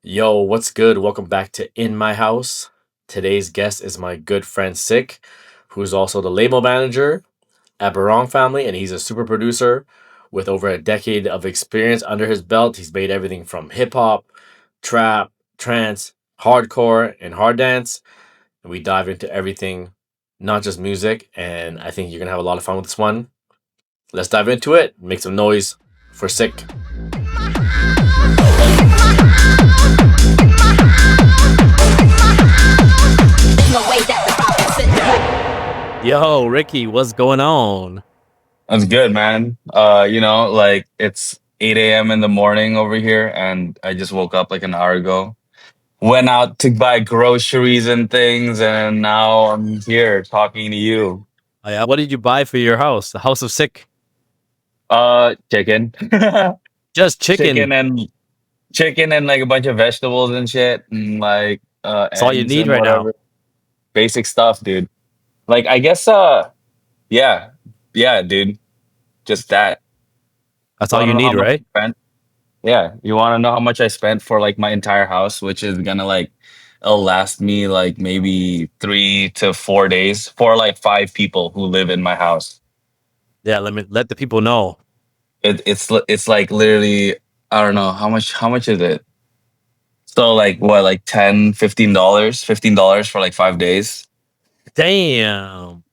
Yo, what's good? Welcome back to In My House. Today's guest is my good friend SIHK, who's also the label manager at Barong Family, and he's a super producer with over a decade of experience under his belt. He's made everything from hip hop, trap, trance, hardcore, and hard dance. And we dive into everything, not just music. And I think you're gonna have a lot of fun with this one. Let's dive into it. Make some noise for SIHK. Yo, Ricky, what's going on? That's good, man. Like it's 8 a.m. in the morning over here, and I just woke up like an hour ago. Went out to buy groceries and things, and now I'm here talking to you. Oh, yeah, what did you buy for your house? The House of Sick. Chicken, Just chicken. chicken and chicken and like a bunch of vegetables and shit, and like That's all you eggs need and right now. whatever. Basic stuff, dude. Like I guess, yeah, yeah, dude. Just that. That's all Want you to know how need, much right? I spent? Yeah, you want to know how much I spent for like my entire house, which is gonna like it'll last me like maybe 3 to 4 days for like 5 people who live in my house. Yeah, let the people know. It's like literally I don't know how much is it? So like what like $10, $15, $15 for like 5 days. Damn.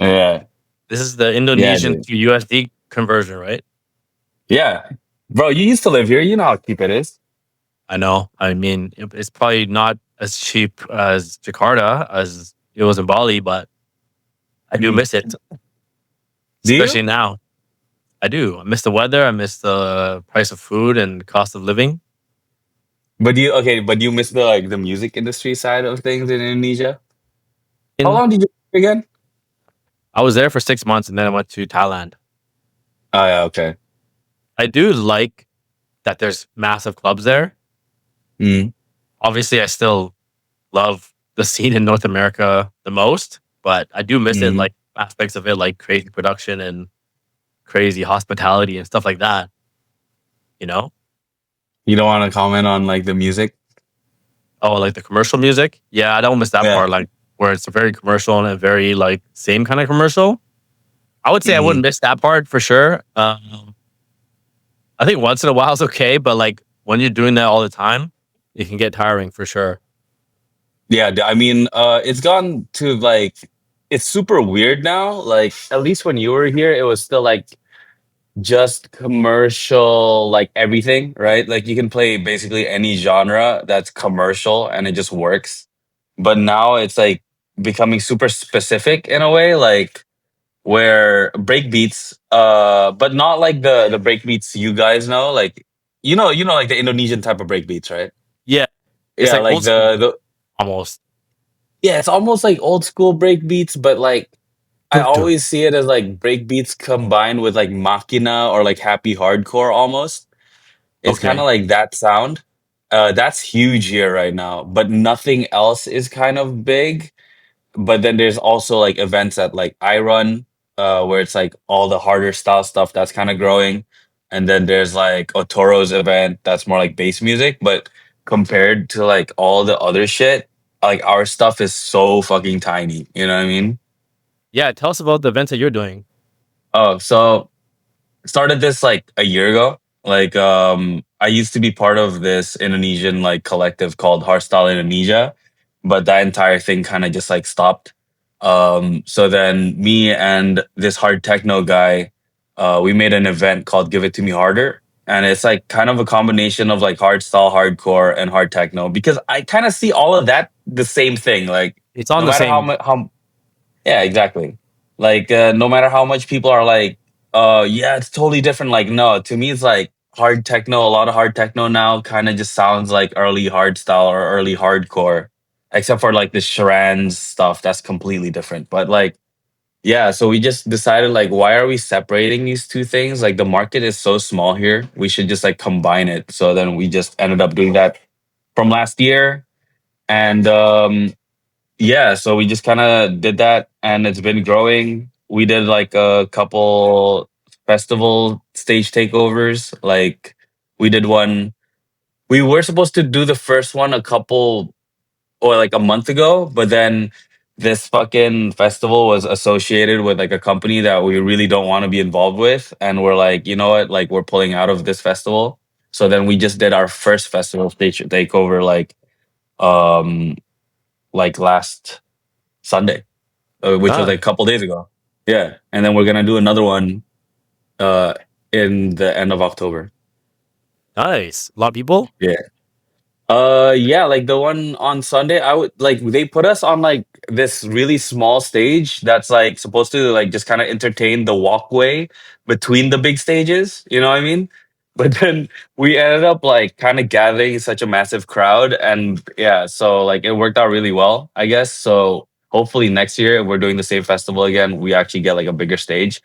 Yeah, This is the yeah, Indonesian dude. to USD conversion, right? Yeah, bro, you used to live here. You know how cheap it is. I know. I mean, it's probably not as cheap as Jakarta as it was in Bali, but I do Mhm. miss it, Do you? especially now. I do. I miss the weather. I miss the price of food and cost of living. But you okay? But you miss the like the music industry side of things in Indonesia. How And long did you live again? I was there for 6 months and then I went to Thailand. Oh yeah, okay. I do like that there's massive clubs there. Mm. Obviously, I still love the scene in North America the most, but I do miss it, Mhm. like aspects of it, like crazy production and crazy hospitality and stuff like that. You know? You don't want to comment on like the music? Oh, like the commercial music. Yeah, I don't miss that Yeah. part. Like where it's very commercial and a very like same kind of commercial. I would say I Mhm. wouldn't miss that part for sure. I think once in a while is okay, but like when you're doing that all the time, it can get tiring for sure. Yeah, I mean, it's gone to like it's super weird now. Like at least when you were here, it was still like just commercial, like everything, right? Like you can play basically any genre that's commercial and it just works. But now it's like becoming super specific in a way, like where break beats, but not like the break beats you guys know, like like the Indonesian type of break beats, right? Yeah, it's Yeah, like like old school the almost. yeah, it's almost like old school break beats, but like I always see it as like break beats combined with like Machina or like happy hardcore almost. It's kind of Okay. like that sound. That's huge here right now, but nothing else is kind of big. But then there's also like events that like I run, where it's like all the harder style stuff that's kind of growing. And then there's like Otoro's event that's more like bass music. But compared to like all the other shit, like our stuff is so fucking tiny. You know what I mean? Yeah, tell us about the events that you're doing. Oh, so started this like a year ago. Like I used to be part of this Indonesian like collective called Hardstyle Indonesia, but that entire thing kind of just like stopped. So then me and this hard techno guy, we made an event called Give It To Me Harder. And it's like kind of a combination of like hardstyle, hardcore, and hard techno because I kind of see all of that the same thing. Like It's on no the matter how same. much how yeah, exactly. Like no matter how much people are like, yeah, it's totally different. Like, no, to me it's like hard techno, a lot of hard techno now kind of just sounds like early hard style or early hardcore. Except for like the Sharan's stuff, that's completely different. But like, yeah, so we just decided like why are we separating these two things? Like the market is so small here. We should just like combine it. So then we just ended up doing that from last year. And yeah, so we just kind of did that and it's been growing. We did like a couple festival stage takeovers. Like we did one We were supposed to do the first one a couple or like a month ago, but then this fucking festival was associated with like a company that we really don't want to be involved with, and we're like, you know what, like we're pulling out of this festival. So then we just did our first festival stage takeover um like last Sunday, which was like a Nice. couple days ago. Yeah, and then we're gonna do another one uh in the end of October. Nice. A lot of people? Yeah. Yeah, like the one on Sunday, I would like they put us on like this really small stage that's like supposed to like just kind of entertain the walkway between the big stages, you know what I mean? But then we ended up like kind of gathering such a massive crowd, and yeah, so like it worked out really well, I guess. So hopefully next year if we're doing the same festival again, we actually get like a bigger stage.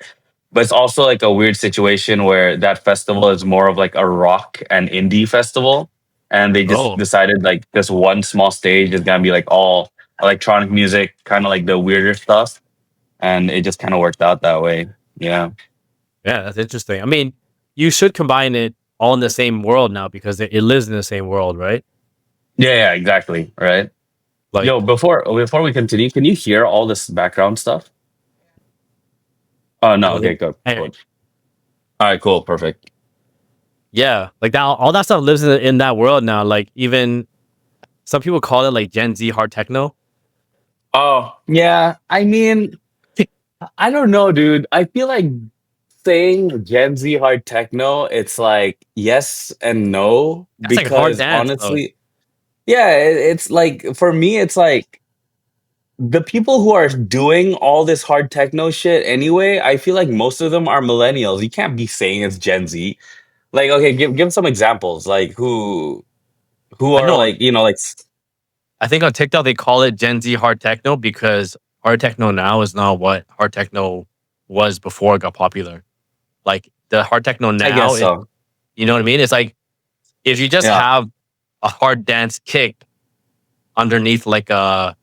But it's also like a weird situation where that festival is more of like a rock and indie festival. And they just Oh, decided like this one small stage is gonna be like all electronic music, kind of like the weirder stuff. And it just kind of worked out that way. Yeah. yeah, that's interesting. I mean, you should combine it all in the same world now because it lives in the same world, right? Yeah, yeah, exactly. Right. Yo, Like, before we continue, can you hear all this background stuff? Oh no, okay, good. hey, Cool. All right, cool, perfect. yeah, like that, all that stuff lives in that world now. Like, even some people call it like Gen Z hard techno. Oh, yeah. I mean, I don't know, dude. I feel like saying Gen Z hard techno, it's like yes and no That's like hard because dance, though. honestly, yeah, it's like for me, it's like the people who are doing all this hard techno shit anyway. I feel like most of them are millennials. You can't be saying it's Gen Z. Like, okay, give some examples. Like who I are know. like you know like I think on TikTok they call it Gen Z hard techno because hard techno now is not what hard techno was before it got popular. Like the hard techno I now, guess so. you know what I mean? It's like if you just Yeah. have a hard dance kick underneath like a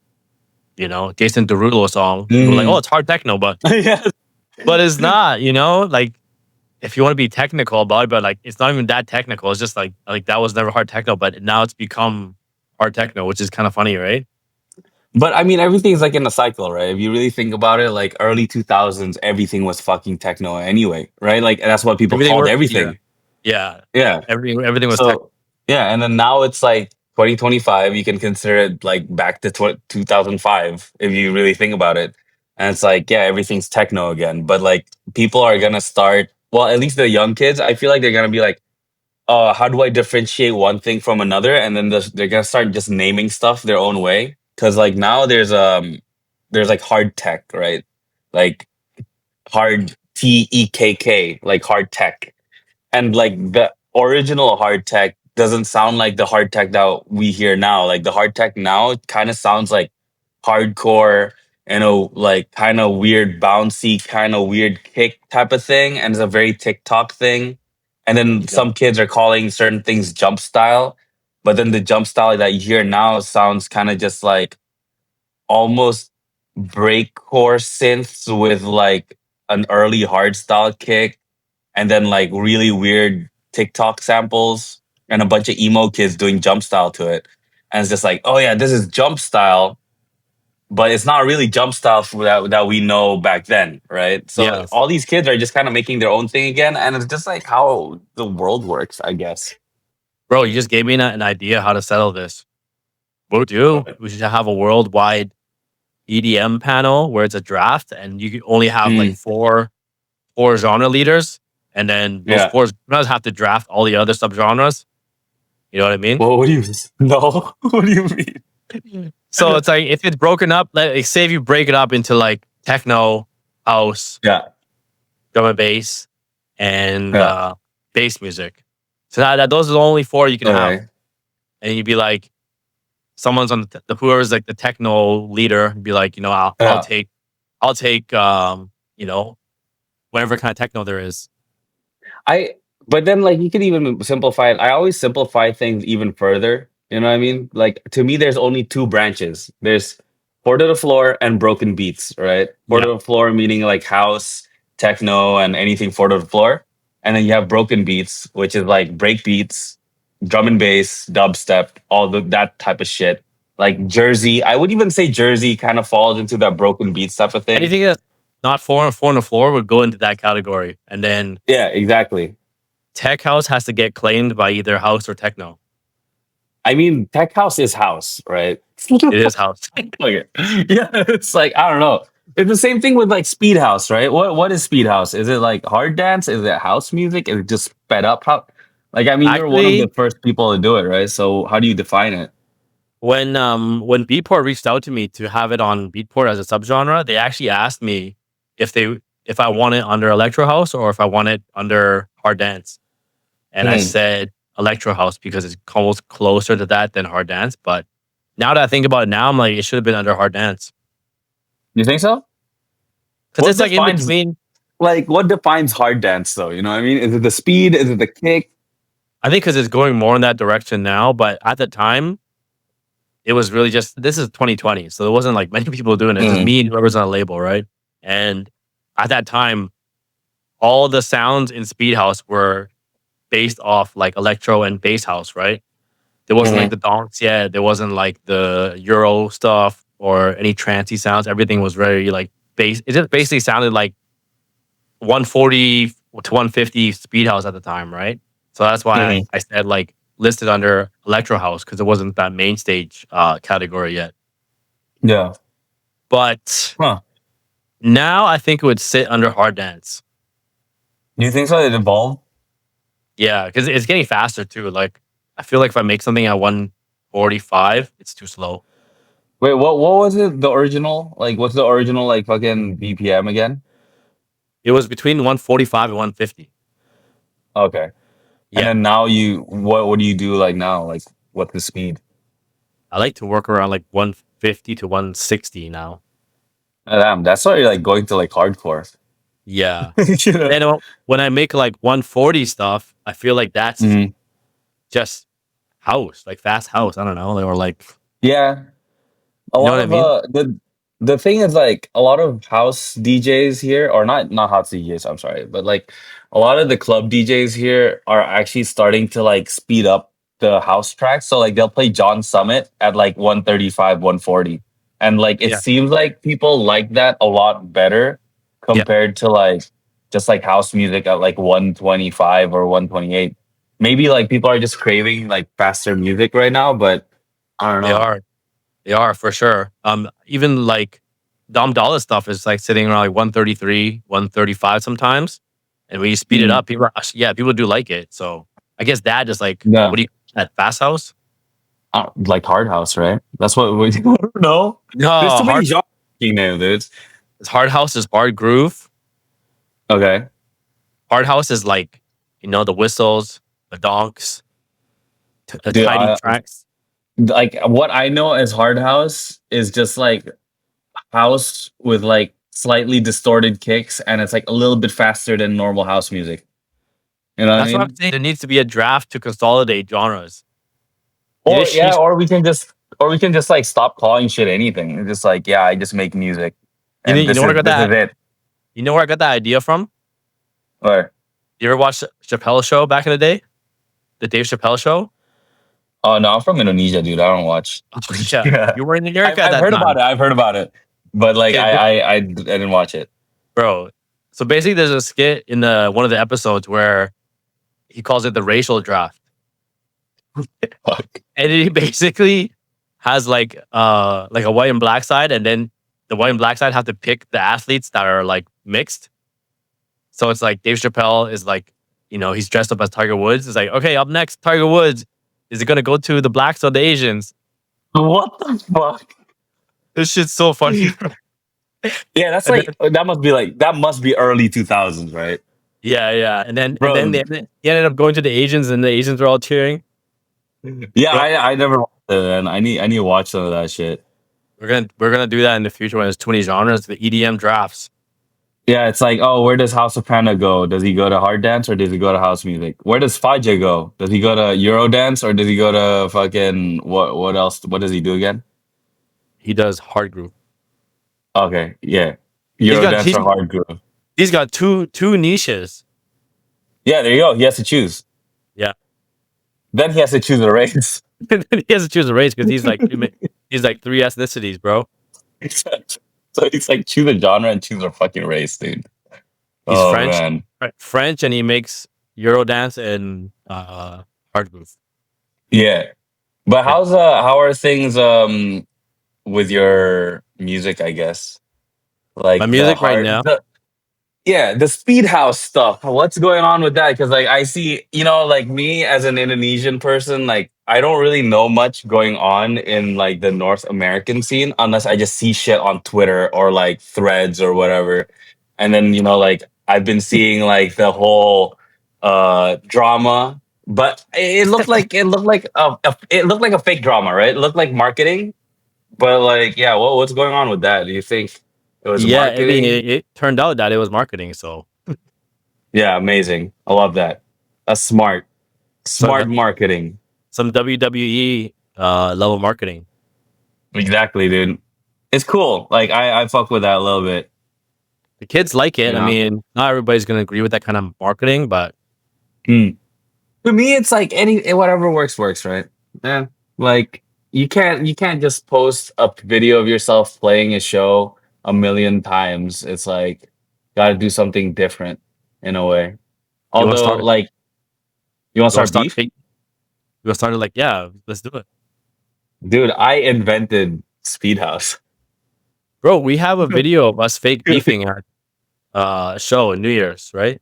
Jason Derulo song, people are like, oh, Mhm. it's hard techno, but Yeah. it's not. Like if you want to be technical about it, but like it's not even that technical. It's just like that was never hard techno, but now it's become hard techno, which is kind of funny, right? But I mean, everything's like in a cycle, right? If you really think about it, like early 2000s, everything was fucking techno anyway, right? Like that's what people Everything called were yeah, everything. yeah. Yeah. Everything was tech. So, yeah. And then now it's like 2025, you can consider it like back to 2005 if you really think about it. And it's like, yeah, everything's techno again. But like people are going to start, well, at least the young kids, I feel like they're going to be like, how do I differentiate one thing from another? And then they're gonna start just naming stuff their own way. Because like now there's like hard tech, right? Like hard TEKK, like hard tech, and like the original hard tech doesn't sound like the hard tech that we hear now. Like the hard tech now kind of sounds like hardcore, like kind of weird, bouncy, kind of weird kick type of thing, and it's a very TikTok thing. And then Yep. some kids are calling certain things jump style, but then the jump style that you hear now sounds kind of just like almost breakcore synths with like an early hardstyle kick, and then like really weird TikTok samples and a bunch of emo kids doing jump style to it. And it's just like, oh yeah, this is jump style, but it's not really jump style for that we know back then, right? So Yes, all these kids are just kind of making their own thing again, and it's just like how the world works, I guess. bro. You just gave me an idea how to settle this. What we do? We should have a worldwide EDM panel where it's a draft, and you can only have like Mm, four genre leaders, and then those yeah. four genres have to draft all the other subgenres. You know what I mean? Well, what do you no? What do you mean? So it's like if it's broken up, like say if you break it up into like techno, house, Yeah, drum and bass, and yeah. bass music. So that those are the only four you can have, Okay. and you'd be like, someone's on the whoever's like the techno leader, be like, I'll Yeah. take, you know, whatever kind of techno there is. I but then like you could even simplify it. I always simplify things even further. You know what I mean? Like to me, there's only two branches. There's four to the floor and broken beats, right? Four Yeah, to the floor meaning like house, techno, and anything four to the floor. And then you have broken beats, which is like break beats, drum and bass, dubstep, that type of shit. Like Jersey, I would even say Jersey kind of falls into that broken beats type of thing. Anything that's not four on the floor would go into that category. And then Yeah, exactly. tech house has to get claimed by either house or techno. I mean, tech house is house, right? It is house. Okay. Yeah, it's like I don't know. It's the same thing with like speed house, right? What is speed house? Is it like hard dance? Is it house music? Is it just sped up? How? Like I mean, you're one of the Actually, first people to do it, right? So how do you define it? when Beatport reached out to me to have it on Beatport as a subgenre, they actually asked me if they if I want it under electro house or if I want it under hard dance. And I Hmm. said electro house because it's almost closer to that than hard dance. But now that I think about it now, I'm like, it should have been under hard dance You think so? because What it's like in defines between. what defines hard dance though? You know what I mean? Is it the speed? Is it the kick? I think because it's going more in that direction now. But at the time, it was really just this is 2020, so there wasn't like many people doing it. Just Hmm. me and whoever's on a label, right? And at that time, all the sounds in Speed House were based off like electro and bass house, right? There wasn't like Hmm. the donks yet. There wasn't like the Euro stuff or any trancey sounds. Everything was very like bass. It just basically sounded like 140 to 150 Speed House at the time, right? So that's why Hmm. I said like listed under electro house because it wasn't that main stage category yet. Yeah. But Huh. now I think it would sit under hard dance. Do you think so? It evolved? Yeah, because it's getting faster too. Like I feel like if I make something at 145, it's too slow. Wait, what was it? The original? Like, what's the original like fucking BPM again? It was between 145 and 150. Okay. And Yeah, then now what do you do like now? Like, what's the speed? I like to work around like 150 to 160 now. Damn, that's why you're like going to like hardcore. Yeah. You know? Then when I make like 140 stuff, I feel like that's Mhm. just house, like fast house. I don't know, or like Yeah. A you know lot what I of mean? the thing is like a lot of house DJs here, or not house DJs, I'm sorry, but like a lot of the club DJs here are actually starting to like speed up the house tracks. So like they'll play John Summit at like 135, 140. And like it Yeah, seems like people like that a lot better yeah, compared to like just like house music at like 125 or 128. Maybe like people are just craving like faster music right now, but I don't they know. are. They are for sure. Even like Dom Dollar stuff is like sitting around like 133, 135 sometimes. And when you speed it Mm. up, yeah, people do like it. So I guess that just like Yeah. what do you at fast house? Like hard house, right? That's what we no. There's No, too many genres now, dude. hard house is hard groove. Okay. Hard house is like, the whistles, the donks, the Dude, tidy I tracks. like what I know as hard house is just like house with like slightly distorted kicks and it's like a little bit faster than normal house music. You know what I That's what I'm mean? saying. There needs to be a draft to consolidate genres. You Or just yeah, change, or we can just like stop calling shit anything. It's just like, yeah, I just make music and you know where I got this is that? it. You know where I got that idea from? Or You ever watch Chappelle show back in the day? The Dave Chappelle show? oh no, I'm from Indonesia, dude. I don't watch. Oh, yeah. Yeah. You were in America at I've that heard about time. it. I've heard about it. But like Okay, I didn't watch it. bro. So basically there's a skit in the one of the episodes where he calls it the racial draft. Fuck. And he basically has like a white and black side, and then the white and black side have to pick the athletes that are like mixed. So it's like Dave Chappelle is like, he's dressed up as Tiger Woods. It's like, okay, up next, Tiger Woods. Is it gonna go to the blacks or the Asians? What the fuck? This shit's so funny. Yeah, that's And like then, that must be early 2000s, right? yeah, yeah. And then Bro. he ended up going to the Asians, and the Asians were all cheering. Yeah, Bro, I never watched it, man. I need to watch some of that shit. we're gonna do that in the future when there's too many genres, the EDM drafts. Yeah, it's like, oh, where does House of Panda go? Does he go to hard dance or does he go to house music? Where does Faje go? Does he go to Euro dance or does he go to fucking what else? What does he do again? He does hard groove. Okay, yeah. He's Euro got dance he's or hard groove. he's got two niches. Yeah, there you go. He has to choose. Yeah. Then he has to choose a race. He has to choose a race because he's like three ethnicities, bro. So he's like choose a genre and choose a fucking race, dude. He's Oh French, man. French, and he makes Eurodance and hard booth. Yeah. But Yeah. how are things with your music, I guess? My Like music right now. yeah, the speed house stuff. What's going on with that? Because like I see, like me as an Indonesian person, like I don't really know much going on in like the North American scene unless I just see shit on Twitter or like threads or whatever. And then, like I've been seeing like the whole drama, but it looked like a fake drama, right? It looked like marketing, but like yeah, what's going on with that? Do you think it was Yeah, I mean, marketing? it turned out that it was marketing. So, Yeah, amazing. I love that. That's smart. so Smart marketing. some WWE level marketing. Exactly, dude. It's cool. Like I fuck with that a little bit, The kids like you it. I know? mean, not everybody's gonna agree with that kind of marketing, but Hmm. To me, it's like whatever works, right? Yeah. Like you can't just post a video of yourself playing a show a million times. It's like gotta do something different in a way. you want to Although, start, like, you wanna you want to start start, beef? you want to start it like, yeah, let's do it, Dude, I invented Speedhouse. bro. We have a video of us fake beefing at show in New Year's, right?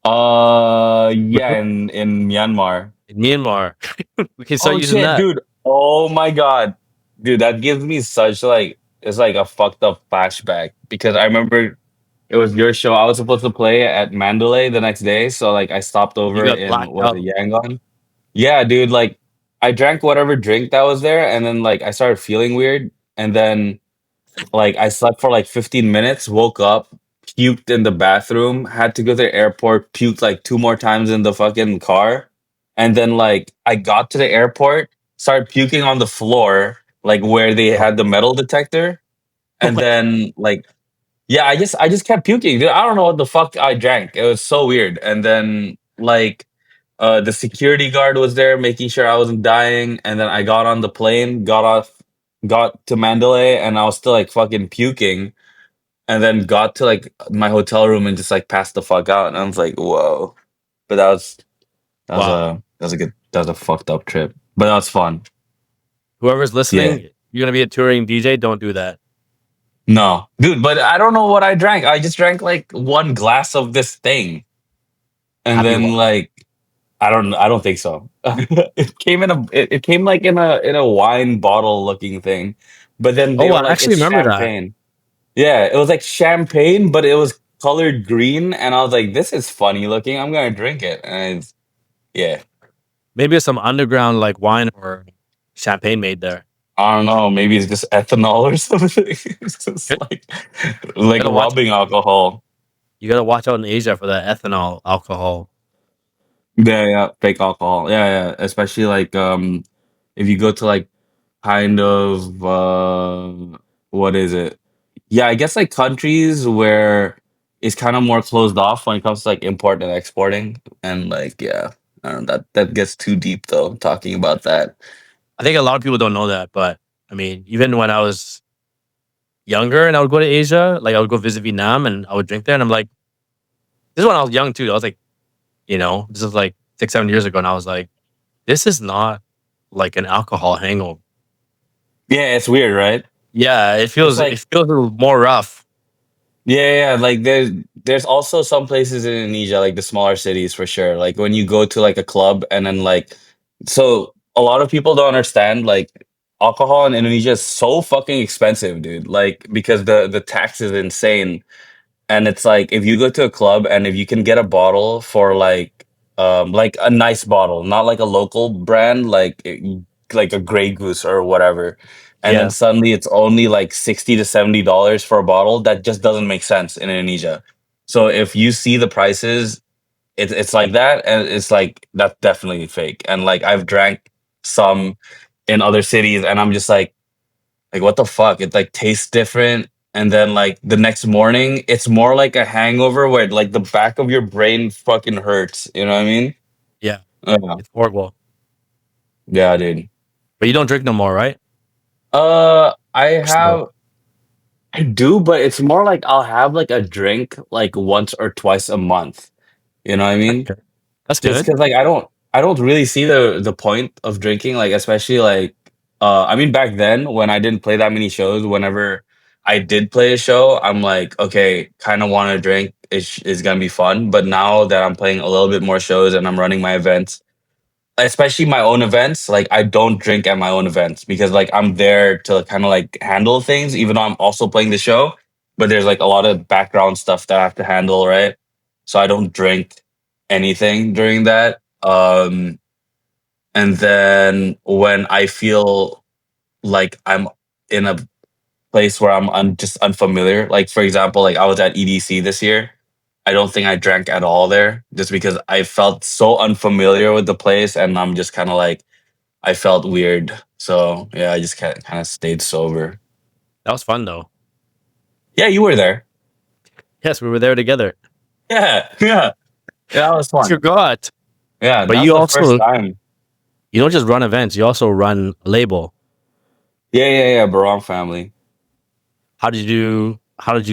Yeah, Remember? in Myanmar. In Myanmar. We can start Oh using shit, that. dude. Oh my god. Dude, that gives me such like it's like a fucked up flashback because I remember it was your show. I was supposed to play at Mandalay the next day, so like I stopped You over got in blacked was it out. Yangon? Yeah, dude, like I drank whatever drink that was there and then like I started feeling weird and then like I slept for like 15 minutes, woke up, puked in the bathroom, had to go to the airport, puked like two more times in the fucking car. And then like I got to the airport, started puking on the floor, like where they Oh, had the metal detector. oh And my then like yeah, I just kept puking. Dude, I don't know what the fuck I drank. It was so weird. And then like the security guard was there making sure I wasn't dying. And then I got on the plane, got to Mandalay, and I was still like fucking puking. And then got to like my hotel room and just like passed the fuck out. And I was like, whoa. But wow. that was a fucked up trip. But that was fun. Whoever's Yeah. listening, you're gonna be a touring DJ. Don't do that. No, dude, but I don't know what I drank. I just drank like one glass of this thing. And Happy then Wine. like I don't think so. It came like in a wine bottle looking thing. But then they Oh, were I like actually it's remember that. champagne. Yeah, it was like champagne, but it was colored green and I was like this is funny looking. I'm going to drink it. And yeah, Maybe it's some underground like wine or champagne made there. I don't know, maybe it's just ethanol or something. It's just You like gotta watch. rubbing alcohol. You gotta watch out in Asia for that ethanol alcohol. Yeah, yeah, fake alcohol. Yeah, yeah, especially like if you go to like kind of what is it? Yeah, I guess like countries where it's kind of more closed off when it comes to like import and exporting and like yeah, I don't know that gets too deep though talking about that. I think a lot of people don't know that, but I mean, even when I was younger and I would go to Asia, like I would go visit Vietnam and I would drink there, and I'm like, this is when I was young too. I was like, this is like 6, 7 years ago, and I was like, this is not like an alcohol hangover. Yeah, it's weird, right? Yeah, It's it like feels a little more rough. yeah, yeah, like there's also some places in Indonesia, like the smaller cities for sure. Like when you go to like a club and then like so a lot of people don't understand like alcohol in Indonesia is so fucking expensive, dude. Like because the tax is insane. And it's like if you go to a club and if you can get a bottle for like a nice bottle, not like a local brand like a Grey Goose or whatever, and then Yeah, suddenly it's only like $60 to $70 for a bottle, that just doesn't make sense in Indonesia. So if you see the prices, it's like that, and it's like that's definitely fake. And like I've drank some in other cities, and I'm just like what the fuck? It like tastes different. And then like the next morning, it's more like a hangover where like the back of your brain fucking hurts. You know what I mean? yeah, Yeah. it's horrible. Yeah, dude. But you don't drink no more, right? I Or still? have I do, but it's more like I'll have like a drink like once or twice a month. You know what I That's mean? good. That's Just good. because like I don't really see the point of drinking, like especially like I mean back then when I didn't play that many shows, whenever I did play a show, I'm like, okay, kind of want to drink. It's gonna be fun. But now that I'm playing a little bit more shows and I'm running my events, especially my own events, like I don't drink at my own events because like I'm there to kind of like handle things, even though I'm also playing the show. But there's like a lot of background stuff that I have to handle, right? So I don't drink anything during that. And then when I feel like I'm in a place where just unfamiliar, like for example, like I was at EDC this year. I don't think I drank at all there just because I felt so unfamiliar with the place and I'm just kind of like I felt weird. So yeah, I just kind of stayed sober. That was fun though. Yeah, you were there. Yes, we were there together. Yeah, yeah, yeah. That was I fun. forgot. Yeah, But that was you the first also time. you don't just run events, you also run a label. Yeah, yeah, yeah. Barong family. How did you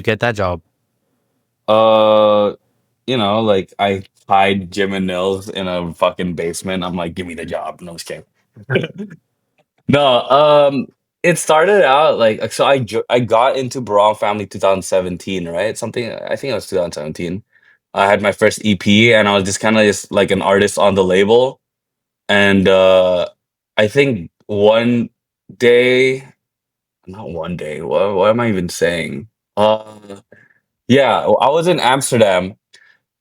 get that job? Uh, like I hide Jim and Nils in a fucking basement. I'm like, give me the job. No, I'm just kidding. No, it started out like so. I got into Barong Family 2017, right? Something I think it was 2017. I had my first EP, and I was just kind of just like an artist on the label. And I think one day, not one day. What am I even saying? Yeah, I was in Amsterdam,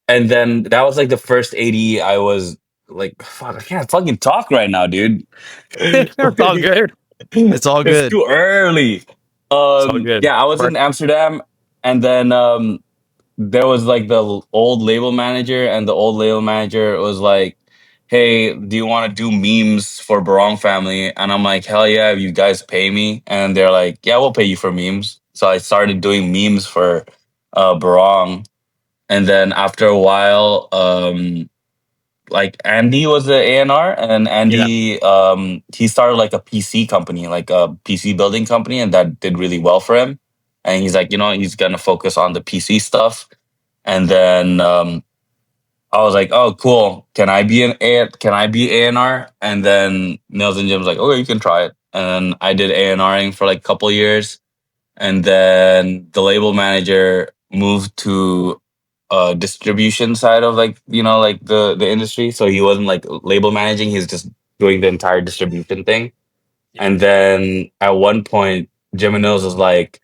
and then that was like the first AD I was like, fuck, I can't fucking talk right now, dude. It's all good. It's all It's good. too early. It's all good. Yeah, I was Work. in Amsterdam, and then there was like the old label manager, and the old label manager was like, "Hey, do you want to do memes for Barong Family?" And I'm like, "Hell yeah, if you guys pay me." And they're like, "Yeah, we'll pay you for memes." So I started doing memes for Barong, and then after a while, like Andy was the A&R, and Yeah. Andy he started like a PC company, like a PC building company, and that did really well for him. And he's like, he's gonna focus on the PC stuff. And then I was like, oh cool, can I be A&R? And then Nils and Jim was like, okay, you can try it. And I did A&Ring for like a couple years, and then the label manager moved to distribution side of like like the industry, so he wasn't like label managing, he's just doing the entire distribution thing. Yeah. And then at one point Jim and Nils was like,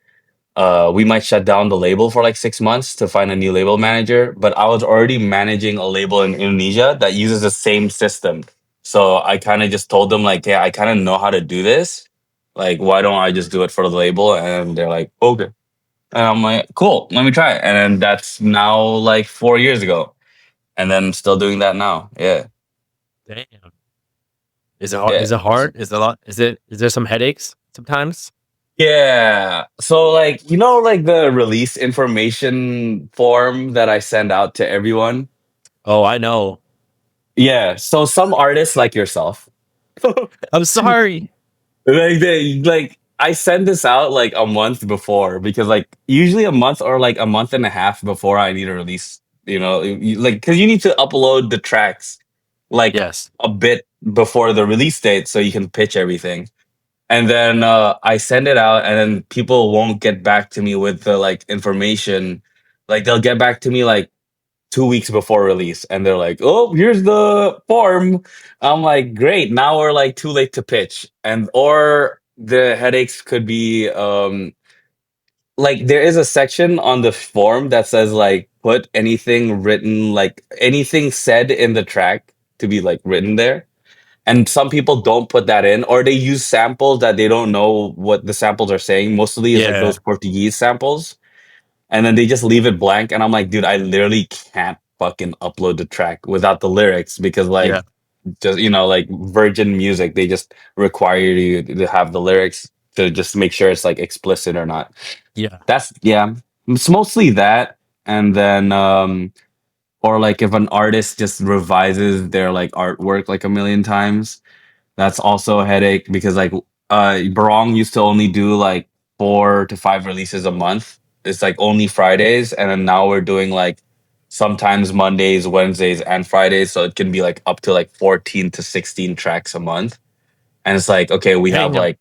we might shut down the label for like 6 months to find a new label manager, but I was already managing a label in Indonesia that uses the same system. So I kind of just told them like, yeah, I kind of know how to do this, like why don't I just do it for the label? And they're like, okay. And I'm like, cool, let me try it. And then that's now like 4 years ago. And then still doing that now. Yeah. Damn. Is it hard? Yeah. Is it hard? Is it a lot? Is there some headaches sometimes? Yeah. So like, like the release information form that I send out to everyone. Oh, I know. Yeah. So some artists like yourself, I'm sorry. like I send this out like a month before because like usually a month or like a month and a half before I need a release, like because you need to upload the tracks like Yes. a bit before the release date so you can pitch everything. And then I send it out, and then people won't get back to me with the like information. Like they'll get back to me like 2 weeks before release, and they're like, "Oh, here's the form." I'm like, "Great, now we're like too late to pitch," and or the headaches could be like there is a section on the form that says like put anything written, like anything said in the track to be like written there, and some people don't put that in, or they use samples that they don't know what the samples are saying. Mostly it's like Yeah. those Portuguese samples. And then they just leave it blank. And I'm like, dude, I literally can't fucking upload the track without the lyrics because Yeah. like just like Virgin Music, they just require you to have the lyrics to just make sure it's like explicit or not. Yeah. That's yeah. It's mostly that. And then or like if an artist just revises their like artwork like a million times, That's also a headache because like Barong used to only do like 4 to 5 releases a month. It's like only Fridays, and then now we're doing like sometimes Mondays, Wednesdays, and Fridays. So it can be like up to like 14 to 16 tracks a month. And it's like, okay, we have Damn. like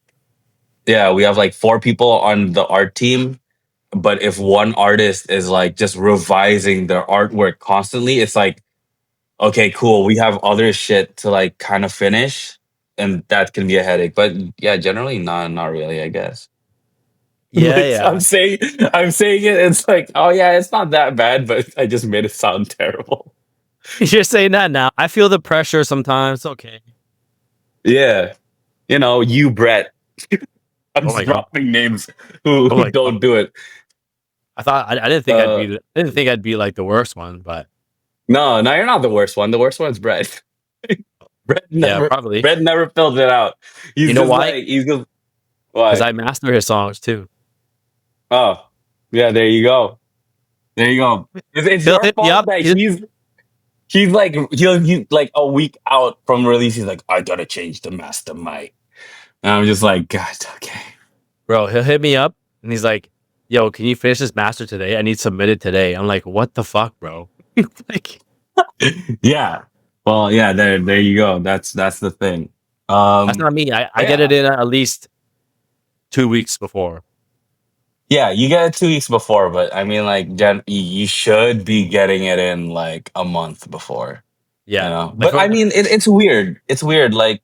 yeah, we have like 4 people on the art team. But if one artist is like just revising their artwork constantly, it's like, okay, cool. We have other shit to like kind of finish, and that can be a headache. But yeah, generally not really, I guess. Yeah, But yeah. I'm saying it. It's like, oh yeah, it's not that bad, but I just made it sound terrible. You're saying that now. I feel the pressure sometimes. Okay. Yeah, you Brett. I'm Oh just my god. dropping names who Oh who my god. don't do it. I didn't think Uh, I didn't think I'd be like the worst one, but no, no, you're not the worst one. The worst one's Brett. Brett yeah, never, probably. Brett never filled it out. You He's know just why? like he's just Because why? I master his songs too. Oh, yeah. There you go. There you go. It's He'll your hit me fault up. that he's like he's like a week out from release. He's like, I gotta change the master mic. And I'm just like, God, okay. Bro, he'll hit me up and he's like, "Yo, can you finish this master today? I need submitted today." I'm like, "What the fuck, bro?" Like, Yeah. Well, yeah, there you go. That's the thing. that's not me. I get Yeah. it in at least 2 weeks before. Yeah, you get it 2 weeks before, but I mean like you should be getting it in like a month before. Yeah, like But I mean it's weird. It's weird. Like,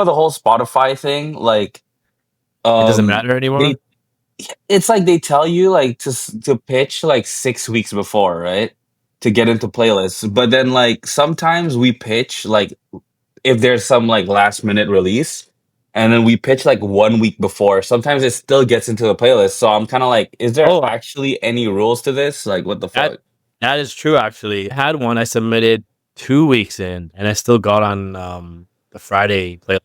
the whole Spotify thing, like it doesn't um matter anymore. they it's like they tell you like to pitch like 6 weeks before, right? To get into playlists. But then like sometimes we pitch like if there's some like last minute release, and then we pitch like 1 week before. Sometimes it still gets into the playlist. So I'm kind of like, is there Oh, actually any rules to this? Like, what the that fuck? that is true. Actually, I had one I submitted 2 weeks in, and I still got on the Friday play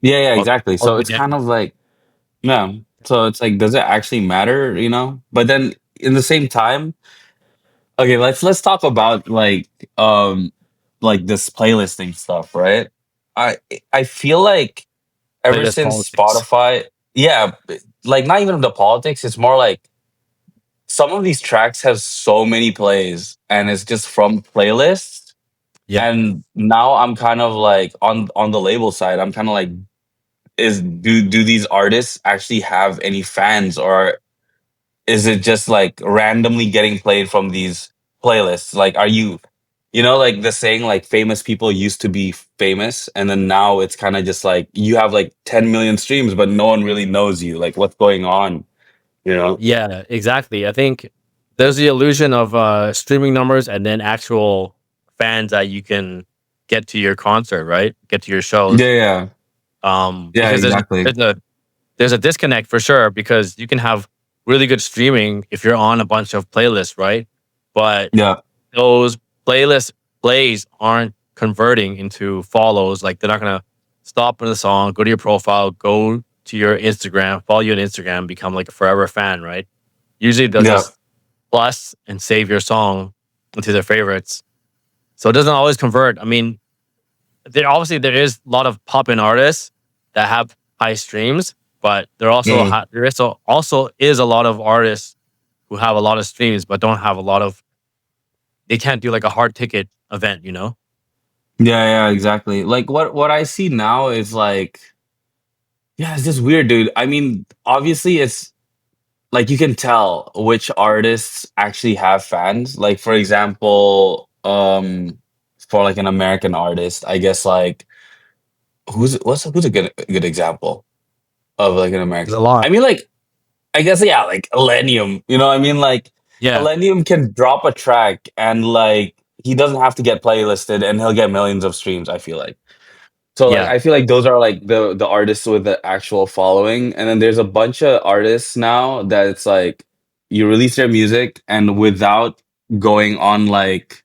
Yeah, yeah, all, exactly. all So the way it's kind down. of like, yeah. So it's like, does it actually matter? But then in the same time, okay, let's talk about like this playlisting stuff, right? I I feel like ever Playlist since politics. Spotify, yeah, like not even the politics, it's more like some of these tracks have so many plays and it's just from playlists. Yeah, And now I'm kind of like on the label side, I'm kind of like, is do these artists actually have any fans, or is it just like randomly getting played from these playlists? Like, are like the saying, like famous people used to be famous, and then now it's kind of just like you have like 10 million streams, but no one really knows you. Like, what's going on? You know? yeah, exactly. I think there's the illusion of streaming numbers and then actual fans that you can get to your concert, right? Get to your Yeah, shows. yeah, yeah, Because exactly. there's a disconnect for sure because you can have really good streaming if you're on a bunch of playlists, right? But Yeah, those playlist plays aren't converting into follows. Like they're not gonna stop in the song, go to your profile, go to your Instagram, follow you on Instagram, become like a forever fan, right? Usually they'll yeah, just plus and save your song into their favorites. So it doesn't always convert. I mean, there is a lot of pop in artists that have high streams, but mm, there is also is a lot of artists who have a lot of streams but don't have a lot of they can't do like a hard ticket event, you know? yeah, yeah, exactly. Like what I see now is like, yeah, it's just weird, dude. I mean, obviously, it's like you can tell which artists actually have fans. Like, for example, for like an American artist, I guess like who's a good example of like an There's a American. lot. I mean, like, I guess yeah, like Millennium. You know what I mean? Like Yeah. Millennium can drop a track and like he doesn't have to get playlisted and he'll get millions of streams, I feel like. So like Yeah. I feel like those are like the artists with the actual following. And then there's a bunch of artists now that it's like you release their music and without going on like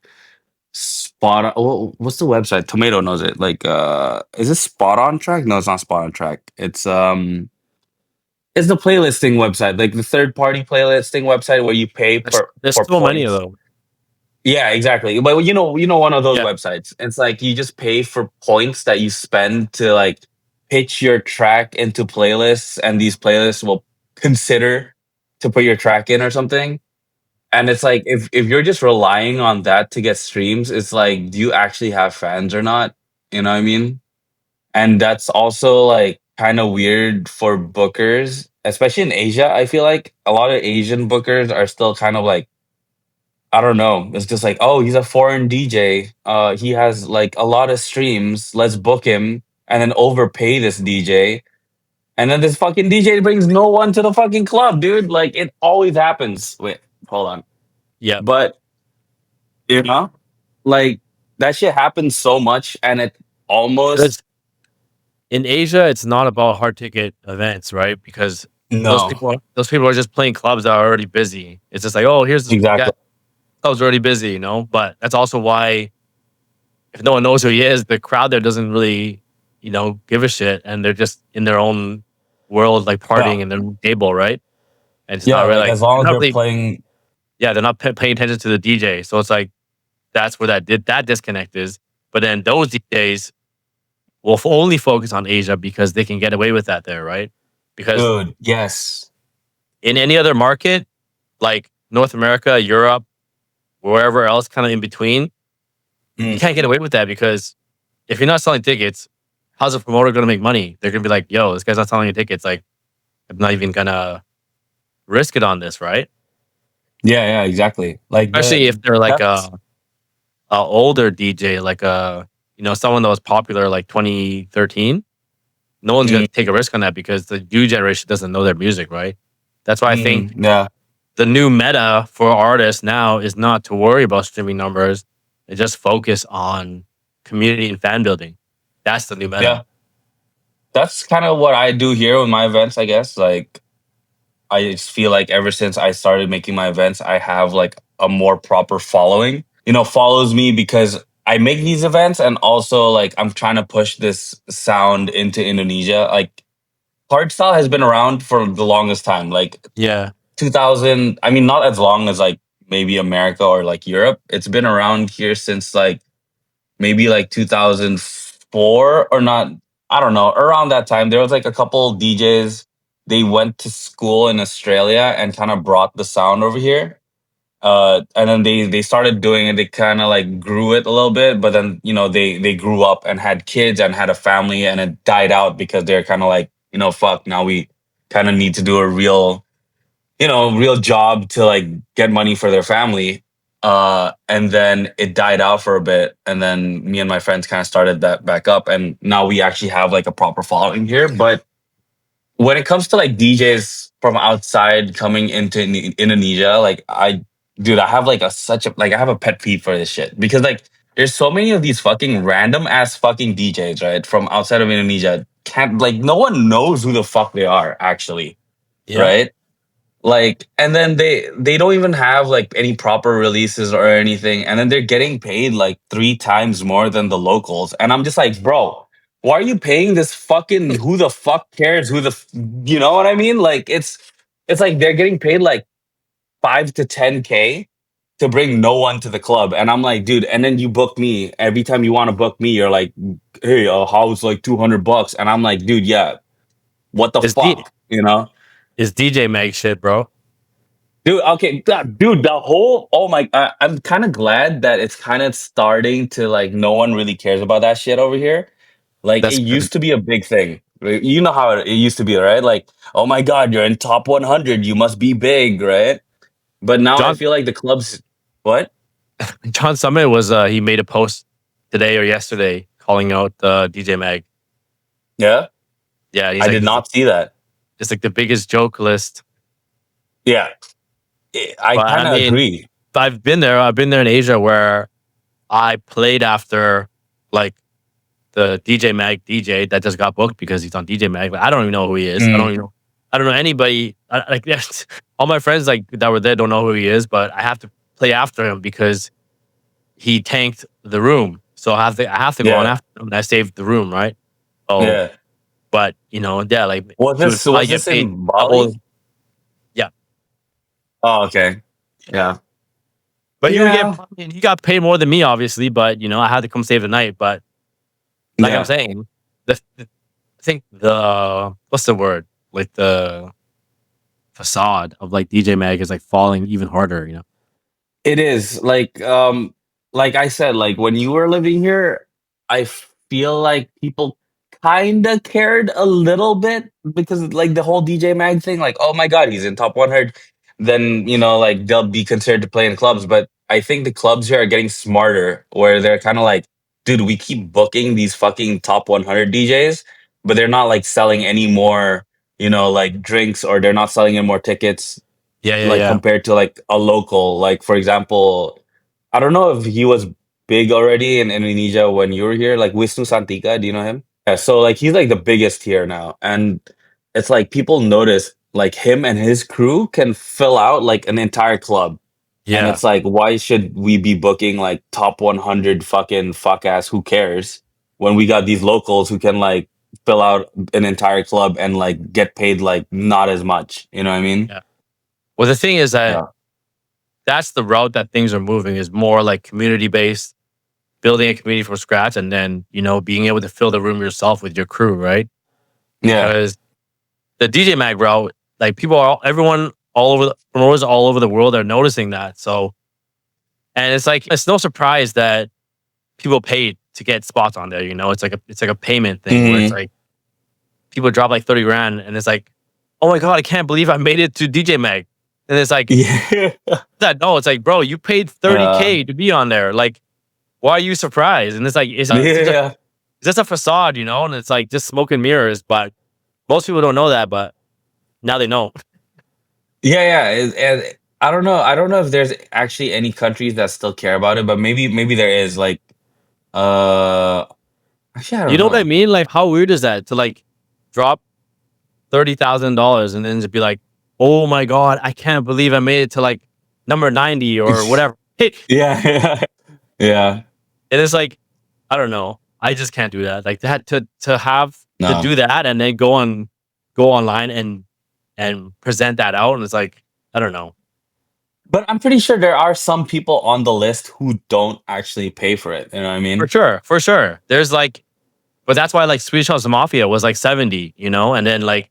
spot what's the website? Tomato knows it. Like is it Spot On Track? No, it's not Spot On Track. It's the playlisting website, like the third party playlisting website where you pay There's for so many of points. them. Yeah, exactly. But you know one of those Yeah. websites. It's like you just pay for points that you spend to like pitch your track into playlists, and these playlists will consider to put your track in or something. And it's like if you're just relying on that to get streams, it's like, do you actually have fans or not? You know what I mean? And that's also like kind of weird for bookers, especially in Asia. I feel like a lot of Asian bookers are still kind of like, I don't know. It's just like, oh, he's a foreign DJ. He has like a lot of streams. Let's book him and then overpay this DJ. And then this fucking DJ brings no one to the fucking club, dude. Like it always happens. Wait, hold on. Yeah. But you know, like that shit happens so much, and it almost Because in Asia, it's not about hard ticket events, right? Because no, those people are just playing clubs that are already busy. It's just like, oh, here's this guy, exactly. club's already busy, you know. But that's also why if no one knows who he is, the crowd there doesn't really, give a shit, and they're just in their own world, like Yeah, partying in their own table, right? And it's yeah. not really Like like as long they're as not they're really, playing, yeah, they're not paying attention to the DJ. So it's like that's where that disconnect is. But then those DJs will only focus on Asia because they can get away with that there, right? Because dude. Yes. in any other market, like North America, Europe, wherever else, kind of in between, you Mm. can't get away with that because if you're not selling tickets, how's a promoter going to make money? They're going to be like, yo, this guy's not selling any tickets. Like, I'm not even going to risk it on this, right? Yeah, yeah, exactly. Like Especially if they're like that's a older DJ, like someone that was popular like 2013. No one's going mm, to take a risk on that because the new generation doesn't know their music, right? That's why I think yeah, the new meta for artists now is not to worry about streaming numbers and just focus on community and fan building. That's the new meta. yeah. That's kind of what I do here with my events, I guess. Like I just feel like ever since I started making my events, I have like a more proper following. Follows me because I make these events, and also like I'm trying to push this sound into Indonesia. Like hardstyle has been around for the longest time. Like Yeah. 2000, I mean, not as long as like maybe America or like Europe. It's been around here since like maybe like 2004 or not. I don't know. Around that time, there was like a couple DJs. They went to school in Australia and kind of brought the sound over here. And then they started doing it. They kind of like grew it a little bit, but then they grew up and had kids and had a family, and it died out because they're kind of like, fuck. Now we kind of need to do a real job to like get money for their family. And then it died out for a bit, and then me and my friends kind of started that back up, and now we actually have like a proper following here. But when it comes to like DJs from outside coming into Indonesia, like dude, I have like I have a pet peeve for this shit because like there's so many of these fucking random ass fucking DJs, right, from outside of Indonesia. Can't like no one knows who the fuck they are actually, Yeah. right? Like, and then they don't even have like any proper releases or anything, and then they're getting paid like 3 times more than the locals, and I'm just like, bro, why are you paying this fucking, who the fuck cares who you know what I mean? Like it's like they're getting paid like 5 to 10K to bring no one to the club, and I'm like, dude, and then you book me every time you want to book me, you're like, hey, how's like $200, and I'm like, dude, yeah, what the It's D fuck, you know? it's DJ Mag shit, bro. Dude, okay, dude, the whole, oh my, I'm kind of glad that it's kind of starting to like, no one really cares about that shit over here. Like, it That's good. used to be a big thing. Right? You know how it used to be, right? Like, oh my God, you're in top 100, you must be big, right? But now I John feel like the clubs, what? John Summit was he made a post today or yesterday calling out DJ Mag. Yeah, Yeah, he's I like did not see that. it's like the biggest joke list. Yeah, I But I kind of mean, agree. I've been there. I've been there in Asia where I played after like the DJ Mag DJ that just got booked because he's on DJ Mag. But I don't even know who he is. Mm, I don't know anybody. Like all my friends like that were there don't know who he is. But I have to play after him because he tanked the room. So I have to go on yeah, after him. And I saved the room, right? Oh, yeah. but yeah, like Was he would this probably was get this paid in double. Bali? Yeah, Oh, okay. Yeah. but Yeah. I mean, he got paid more than me, obviously. But I had to come save the night. But like I'm Yeah. saying, the think the what's the word? Like the facade of like DJ Mag is like falling even harder, you know? It is like I said, like when you were living here, I feel like people kind of cared a little bit because like the whole DJ Mag thing, like oh my god, he's in top 100, then like they'll be considered to play in clubs. But I think the clubs here are getting smarter, where they're kind of like, dude, we keep booking these fucking top 100 DJs, but they're not like selling any more, like drinks, or they're not selling any more tickets Yeah, yeah, like yeah. compared to like a local. Like for example, I don't know if he was big already in Indonesia when you were here, like Wisnu Santika. Do you know him? Yeah, so like he's like the biggest here now, and it's like people notice like him and his crew can fill out like an entire club, and Yeah. it's like, why should we be booking like top 100 fucking fuck ass? Who cares when we got these locals who can like fill out an entire club and like get paid like not as much? You know what I mean? Yeah. Well, the thing is that Yeah. that's the route that things are moving is more like community based, building a community from scratch, and then being able to fill the room yourself with your crew, right? Yeah. Because the DJ Mag route, like everyone promoters all over the world are noticing that. So, and it's like it's no surprise that people pay to get spots on there. It's like a payment thing where it's Mhm. like people drop like 30 grand, and it's like, oh my god, I can't believe I made it to DJ Mag, and it's like Yeah. that. No, it's like, bro, you paid 30K to be on there. Like, why are you surprised? And it's like Yeah. it's just a facade, and it's like just smoke and mirrors. But most people don't know that, but now they know. Yeah, yeah. And I don't know. I don't know if there's actually any countries that still care about it, but maybe there is. Like, uh, actually, I You don't know what I know. mean? Like, how weird is that to like drop $30,000 and then just be like, oh my god, I can't believe I made it to like number 90 or whatever. Hey, Yeah, yeah, yeah. and it's like, I don't know. I just can't do that. Like that to No, do that and then go online and present that out. And it's like, I don't know. but I'm pretty sure there are some people on the list who don't actually pay for it. You know what I For mean? sure. For sure. There's like, but that's why like Swedish House Mafia was like 70, and then like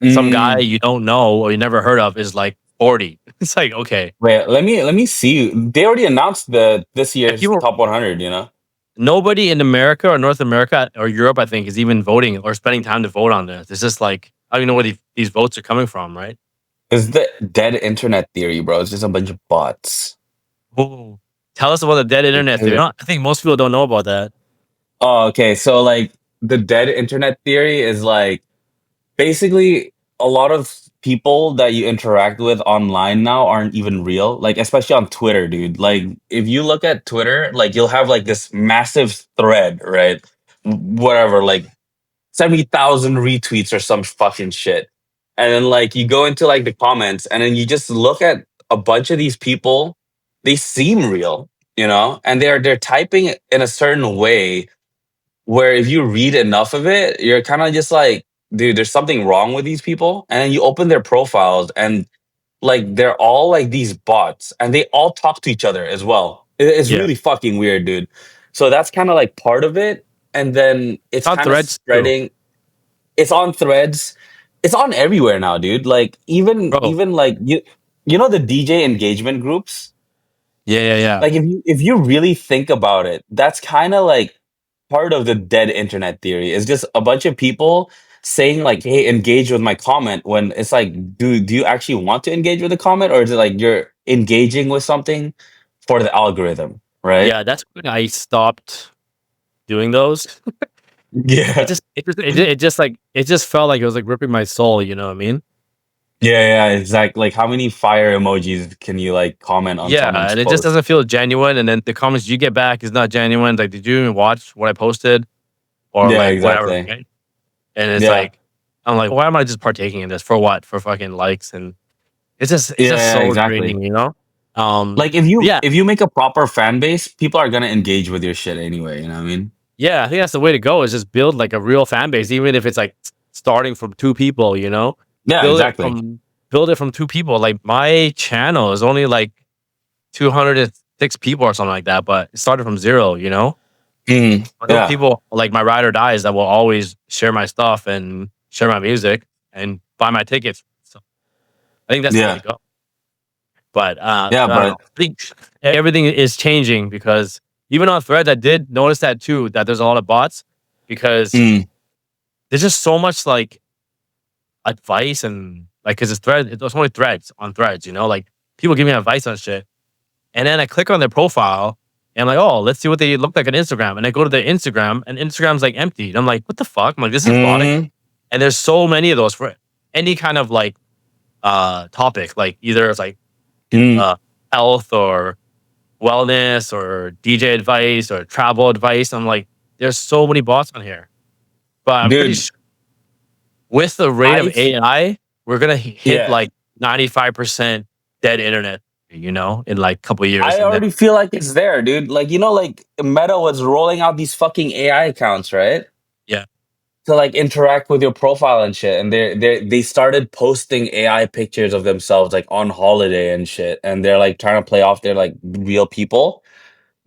some guy Mm, you don't know or you never heard of is like 40. It's like, okay. wait, let me see. They already announced this And year's people top 100. You know, nobody in America or North America or Europe, I think, is even voting or spending time to vote on this. It's just like I don't even know where these votes are coming from, right? it's the dead internet theory, bro. It's just a bunch of bots. Ooh. Tell us about the dead internet theory. I think most people don't know about that. Oh, okay. So like the dead internet theory is like basically a lot of people that you interact with online now aren't even real. Like especially on Twitter, dude. Like if you look at Twitter, like you'll have like this massive thread, right? Whatever, like 70,000 retweets or some fucking shit. And then like you go into like the comments and then you just look at a bunch of these people, they seem real, and they're typing it in a certain way where if you read enough of it, you're kind of just like, dude, there's something wrong with these people. And then you open their profiles and like they're all like these bots and they all talk to each other as well. It's Yeah. really fucking weird, dude. So that's kind of like part of it. And then it's On kind of threads too. spreading. It's on threads. It's on everywhere now, dude. Like even Bro. even like the DJ engagement groups. Yeah, yeah, yeah. Like if you really think about it, that's kind of like part of the dead internet theory. It's just a bunch of people saying like, "Hey, engage with my comment." When it's like, do you actually want to engage with the comment, or is it like you're engaging with something for the algorithm, right? Yeah, that's when I stopped doing those. Yeah, It just felt like it was like ripping my soul, you know what I mean? yeah, exactly. Like, how many fire emojis can you like comment on Yeah, someone's and it just post? doesn't feel genuine. And then the comments you get back is not genuine. Like, did you even watch what I posted or Yeah, like whatever? exactly. Right? And it's Yeah, like, I'm like, why am I just partaking in this for what? For fucking likes? And it's just yeah, so exactly. draining, you know. Like if you Yeah, if you make a proper fan base, people are gonna engage with your shit anyway. You know what I mean? yeah, I think that's the way to go. Is just build like a real fan base, even if it's like starting from two people. You know, Yeah, build it exactly. from build it from two people. Like my channel is only like 206 people or something like that, but it started from zero. You know, But those Yeah. people, like my ride or dies, that will always share my stuff and share my music and buy my tickets. So I think that's the way to Yeah. go. But Yeah. I don't know. But I think everything is changing because even on Threads, I did notice that too. That there's a lot of bots because mm, there's just so much like advice and like because it's Thread. It's only Threads on Threads. Like people give me advice on shit, and then I click on their profile and I'm like, oh, let's see what they look like on Instagram. And I go to their Instagram and Instagram's like empty. And I'm like, what the fuck? I'm like, this is bot. mm, And there's so many of those for any kind of like topic, like either it's like mm. uh health or wellness or DJ advice or travel advice. I'm like, there's so many bots on here. But I'm pretty Dude, sure with the rate of I AI, we're gonna hit yeah. like 95% dead internet, in like a couple of years. I And then already feel like it's there, dude. Like like Meta was rolling out these fucking AI accounts, right? yeah, To like interact with your profile and shit. And they started posting AI pictures of themselves like on holiday and shit. And they're like trying to play off their like real people.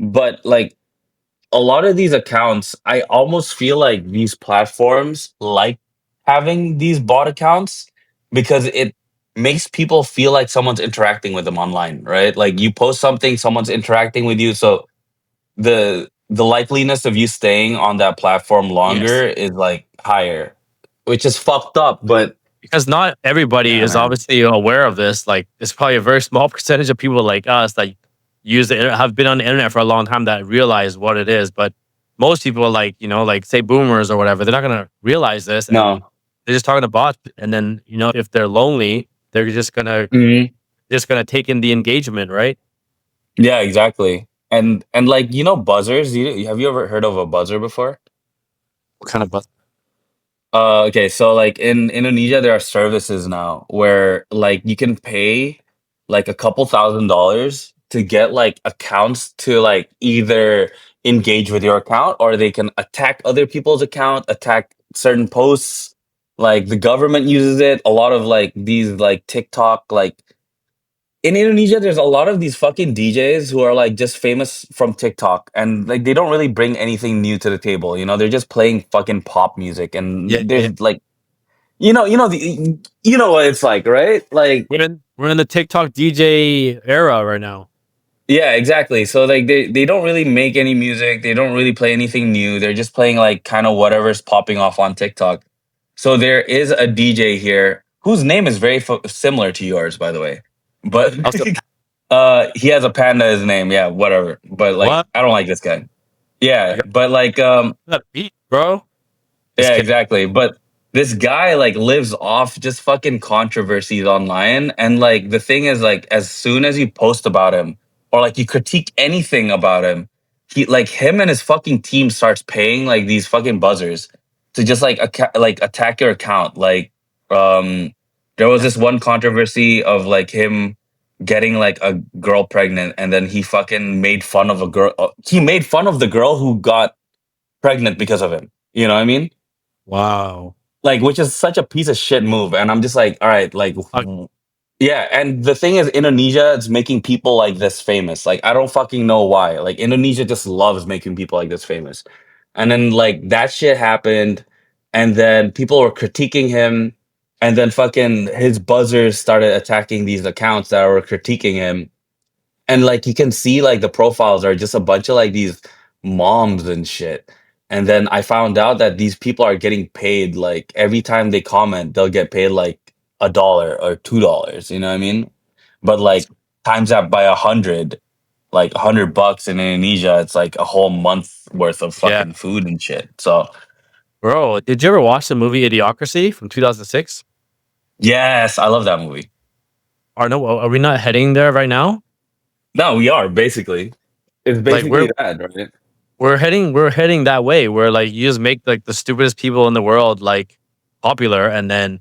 But like a lot of these accounts, I almost feel like these platforms like having these bot accounts because it makes people feel like someone's interacting with them online, right? Like you post something, someone's interacting with you. So the likeliness of you staying on that platform yes. longer is like higher, which is fucked up. But Because not everybody yeah, is man. obviously aware of this. Like, it's probably a very small percentage of people like us that use the internet, have been on the internet for a long time that realize what it is. But most people are like, like say boomers or whatever, they're not gonna realize this, and No. they're just talking to bots. And then if they're lonely, they're Mhm. just gonna take in the engagement, right? Yeah, exactly. And like buzzers. Have you ever heard of a buzzer before? What kind of bot? Okay, so like in Indonesia, there are services now where like you can pay like a couple $1,000s to get like accounts to like either engage with your account or they can attack other people's account, attack certain posts. Like the government uses it. A lot of like these like TikTok like in Indonesia, there's a lot of these fucking DJs who are like just famous from TikTok and like they don't really bring anything new to the table. They're just playing fucking pop music Yeah, and yeah. there's like you know what it's like, right? Like We're in the TikTok DJ era right now. yeah, exactly. So like they don't really make any music. They don't really play anything new. They're just playing like kind of whatever's popping off on TikTok. So there is a DJ here whose name is very similar to yours, by the way. But Also, he has a panda as his name. Yeah, whatever. But like what? I don't like this guy. I Yeah, got but like that beat, bro. Just yeah, kidding. exactly. But this guy like lives off just fucking controversies online. And like the thing is like as soon as you post about him or like you critique anything about him, he like him and his fucking team starts paying like these fucking buzzers to just like like attack your account. Like there was this one controversy of like him getting like a girl pregnant and then he fucking made fun of a girl. He made fun of the girl who got pregnant because of him. You know what I mean? Wow. Like which is such a piece of shit move, and I'm just like, all right, like yeah. And the thing is Indonesia is making people like this famous. Like I don't fucking know why. Like Indonesia just loves making people like this famous. And then like that shit happened, and then people were critiquing him, and then fucking his buzzers started attacking these accounts that were critiquing him, and like you can see like the profiles are just a bunch of like these moms and shit. And then I found out that these people are getting paid like every time they comment, they'll get paid like $1 or $2. You know what I mean? But That's like times that by 100, like $100 in Indonesia, it's like a whole month worth of yeah. fucking food and shit. So Bro, did you ever watch the movie Idiocracy from 2006? yes, I love that movie. Or no, are we not heading there right now? No, we are basically. It's Like basically that, right? we're heading that way where like you just make like the stupidest people in the world like popular, and then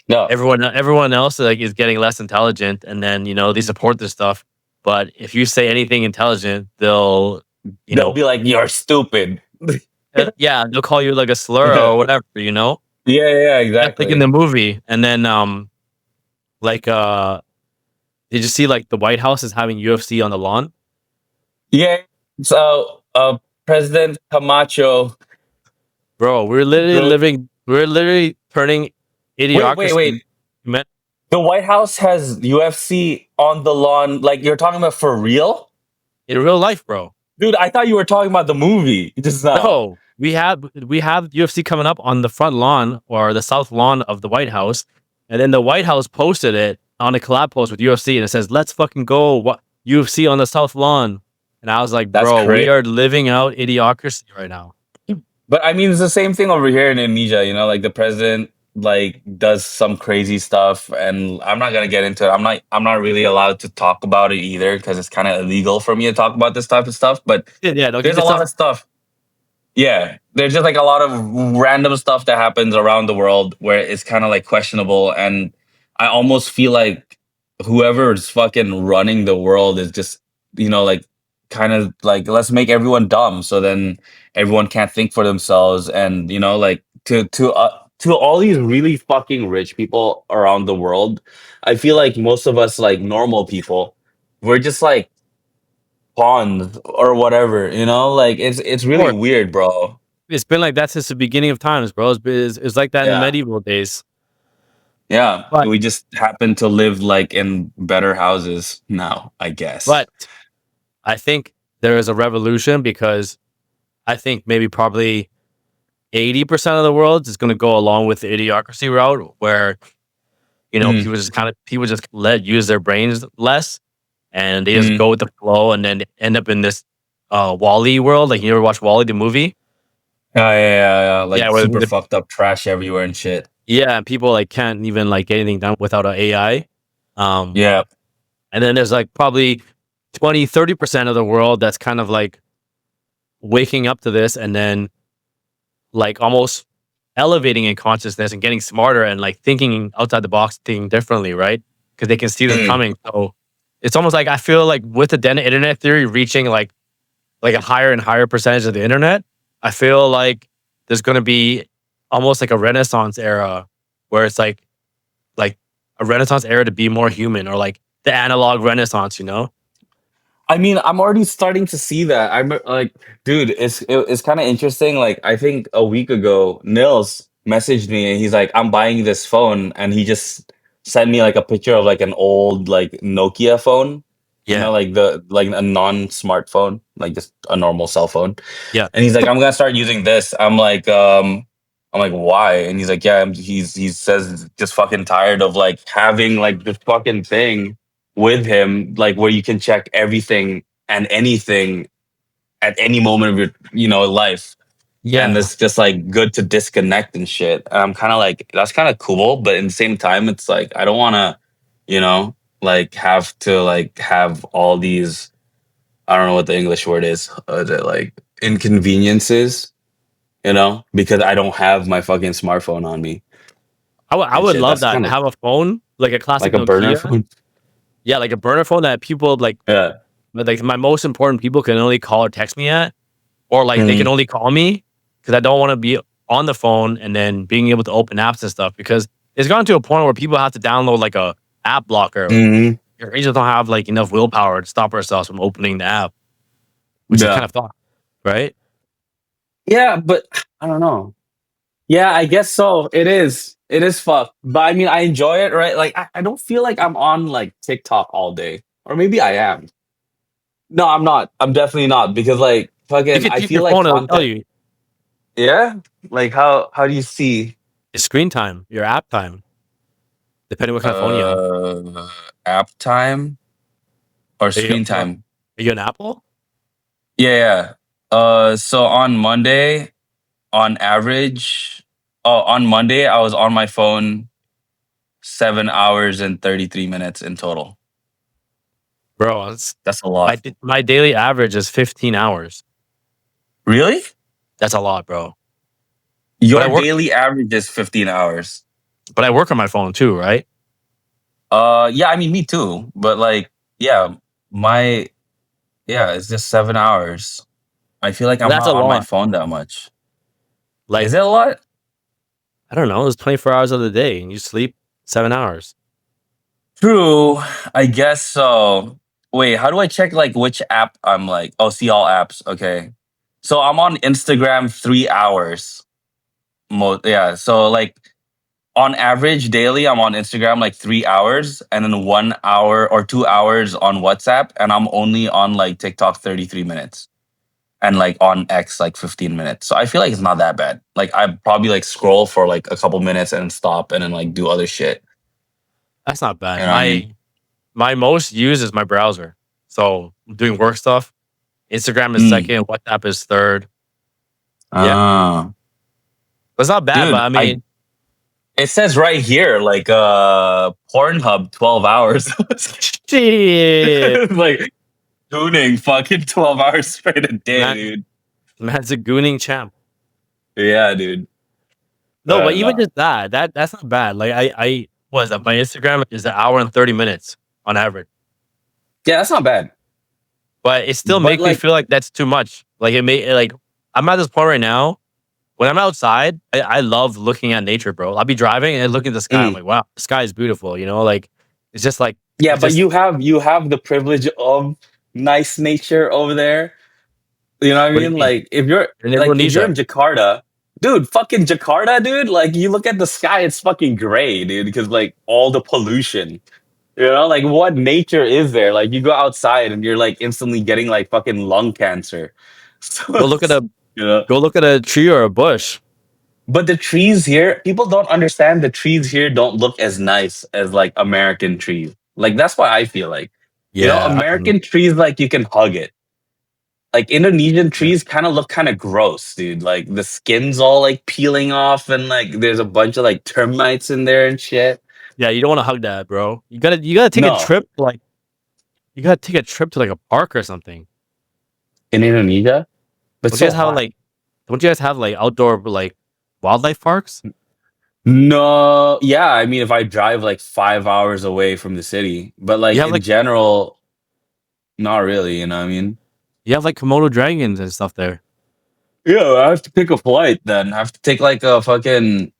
No, everyone else like is getting less intelligent, and then they support this stuff. But if you say anything intelligent, they'll you they'll know be like, "You're stupid." yeah, they'll call you like a slur Yeah, or whatever, yeah, That's like in the exactly. movie. And then like did you see like the White House is having UFC on the lawn? Yeah. So, President Camacho. Bro, Bro, we're literally turning wait. idiocracy. Man, The White House has UFC on the lawn. Like you're talking about for real, in real life, bro. dude. I thought you were talking about the movie just now. No, we have UFC coming up on the front lawn or the south lawn of the White House, and then the White House posted it on a collab post with UFC, and it says, "Let's fucking go UFC on the south lawn." And I was like, That's "Bro, we great. are living out idiocracy right now." But I mean, it's the same thing over here in Indonesia. Like the president like does some crazy stuff, and I'm not gonna get into it. I'm not really allowed to talk about it either because it's kind of illegal for me to talk about this type of stuff. But Yeah, don't there's keep a it lot stuff. of stuff. Yeah, there's just like a lot of random stuff that happens around the world where it's kind of like questionable, and I almost feel like whoever's fucking running the world is just like kind of like let's make everyone dumb, so then everyone can't think for themselves, and like to all these really fucking rich people around the world, I feel like most of us like normal people, we're just like pawns or whatever, like it's really Or weird, bro. it's been like that since the beginning of times, bro. It's like that in the Yeah. medieval days. Yeah. But We just happen to live like in better houses now, I guess. but I think there is a revolution because I think maybe probably 80% of the world is going to go along with the idiocracy route, where Mm, people just let use their brains less, and they just mm. go with the flow, and then end up in this Wally world. Like, you ever watch Wally the movie? Yeah. Yeah, Like where super fucked up trash everywhere and shit. yeah, people like can't even like get anything done without an AI. Um, Yeah. and then there's like probably 20-30% of the world that's kind of like waking up to this, and then like almost elevating in consciousness and getting smarter and like thinking outside the box, thinking differently, right? Because they can see this Mm. coming. So it's almost like I feel like with the internet theory reaching like a higher and higher percentage of the internet, I feel like there's going to be almost like a renaissance era where it's like a renaissance era to be more human, or like the analog renaissance, you know? I mean, I'm already starting to see that. I'm like, dude, it's kind of interesting. Like, I think a week ago, Nils messaged me and he's like, "I'm buying this phone," and he just sent me like a picture of like an old like Nokia phone, Yeah. like a non-smartphone, like just a normal cell phone. Yeah. And he's like, "I'm gonna start using this." I'm like, "Why?" And he's like, "Yeah, he says he's just fucking tired of like having like this fucking thing with him, like where you can check everything and anything at any moment of your life, and Yeah. it's just like good to disconnect and shit." And I'm kind of like, that's kind of cool, but in the same time, it's like I don't want to, like have to like have all these, I don't know what the English word is it like inconveniences, because I don't have my fucking smartphone on me I and would shit. love That's that. kind To of have a phone, like a classic like a burner Nokia. phone. Yeah, like a burner phone that people like, Yeah. like my most important people can only call or text me at, or like they can Mm, only call me because I don't want to be on the phone and then being able to open apps and stuff, because it's gotten to a point where people have to download like a app blocker. mhm. We just don't have like enough willpower to stop ourselves from opening the app, which is kind Yeah. of thought, right? Yeah, but I don't know. Yeah, I guess so. It is. It is fucked. But I mean, I enjoy it, right? Like, I don't feel like I'm on like TikTok all day. Or maybe I am. No, I'm not. I'm definitely not because like If fucking you I keep feel your like phone, it'll tell content. you Yeah? Like how do you see your screen time, your app time, depending what kind of phone you have. uh app time or Are you, screen are time? you an Apple? Yeah. So on Monday, on average, on Monday I was on my phone 7 hours and 33 minutes in total. Bro, it's, That's a lot. my daily average is 15 hours. Really? That's a lot, bro. But I Your work daily average is 15 hours. but I work on my phone too, right? Yeah, I mean me too. But like, yeah, my it's just 7 hours. I feel like I'm That's a not on my lot. phone that much. Like, Is it a lot? I don't know, it's 24 hours of the day and you sleep 7 hours. True, I guess so. Wait, how do I check like which app I'm like? Oh, see all apps. Okay. So I'm on Instagram 3 hours. Yeah. So like on average daily, I'm on Instagram like 3 hours, and then 1 hour or 2 hours on WhatsApp, and I'm only on like TikTok 33 minutes, and like on X like 15 minutes. So I feel like it's not that bad. Like I probably like scroll for like a couple minutes and stop, and then like do other shit. That's not You bad. know what I mean? My most used is my browser. So doing work stuff. Instagram is Mm. second. WhatsApp is third. Yeah, Ah, it's not bad, but dude, I I mean, it says right here like Pornhub 12 hours. shit, Like tuning fucking 12 hours straight a day, man, dude. man's a gooning champ. Yeah, dude. No, but even Nah. just that's not bad. Like I was my Instagram is an hour and 30 minutes on average, Yeah, that's not bad. but it still But makes me like, feel like that's too much. Like it may like I'm at this point right now. When I'm outside, I love looking at nature, bro. I'll be driving and I look at the sky. I'm mm. like, wow, the sky is beautiful. You know, like it's just like Yeah, it's but just you have the privilege of nice nature over there. You know what I what do you mean? mean? Like if you're In if you're Indonesia, in Jakarta, dude, fucking Jakarta, dude, like you look at the sky, it's fucking gray, dude, because like all the pollution. You know, like what nature is there? Like you go outside and you're like instantly getting like fucking lung cancer. So go look at a you know. go look at a tree or a bush. But the trees here, people don't understand the trees here don't look as nice as like American trees. Like that's why I feel like, Yeah, I don't know. American trees like you can hug it. Like Indonesian Yeah, trees kind of look kind of gross, dude. Like the skin's all like peeling off and like there's a bunch of like termites in there and shit. yeah. You don't want to hug that, bro. You gotta take a No, trip. Like you gotta take a trip to like a park or something. in Indonesia, but Don't you so guys have hot. like don't you guys have like outdoor like wildlife parks? No, yeah, I mean if I drive like 5 hours away from the city, but You like have in like general, not really, you know what I mean? you have like Komodo dragons and stuff there. Yeah, I have to pick a flight then. I have to take like a fucking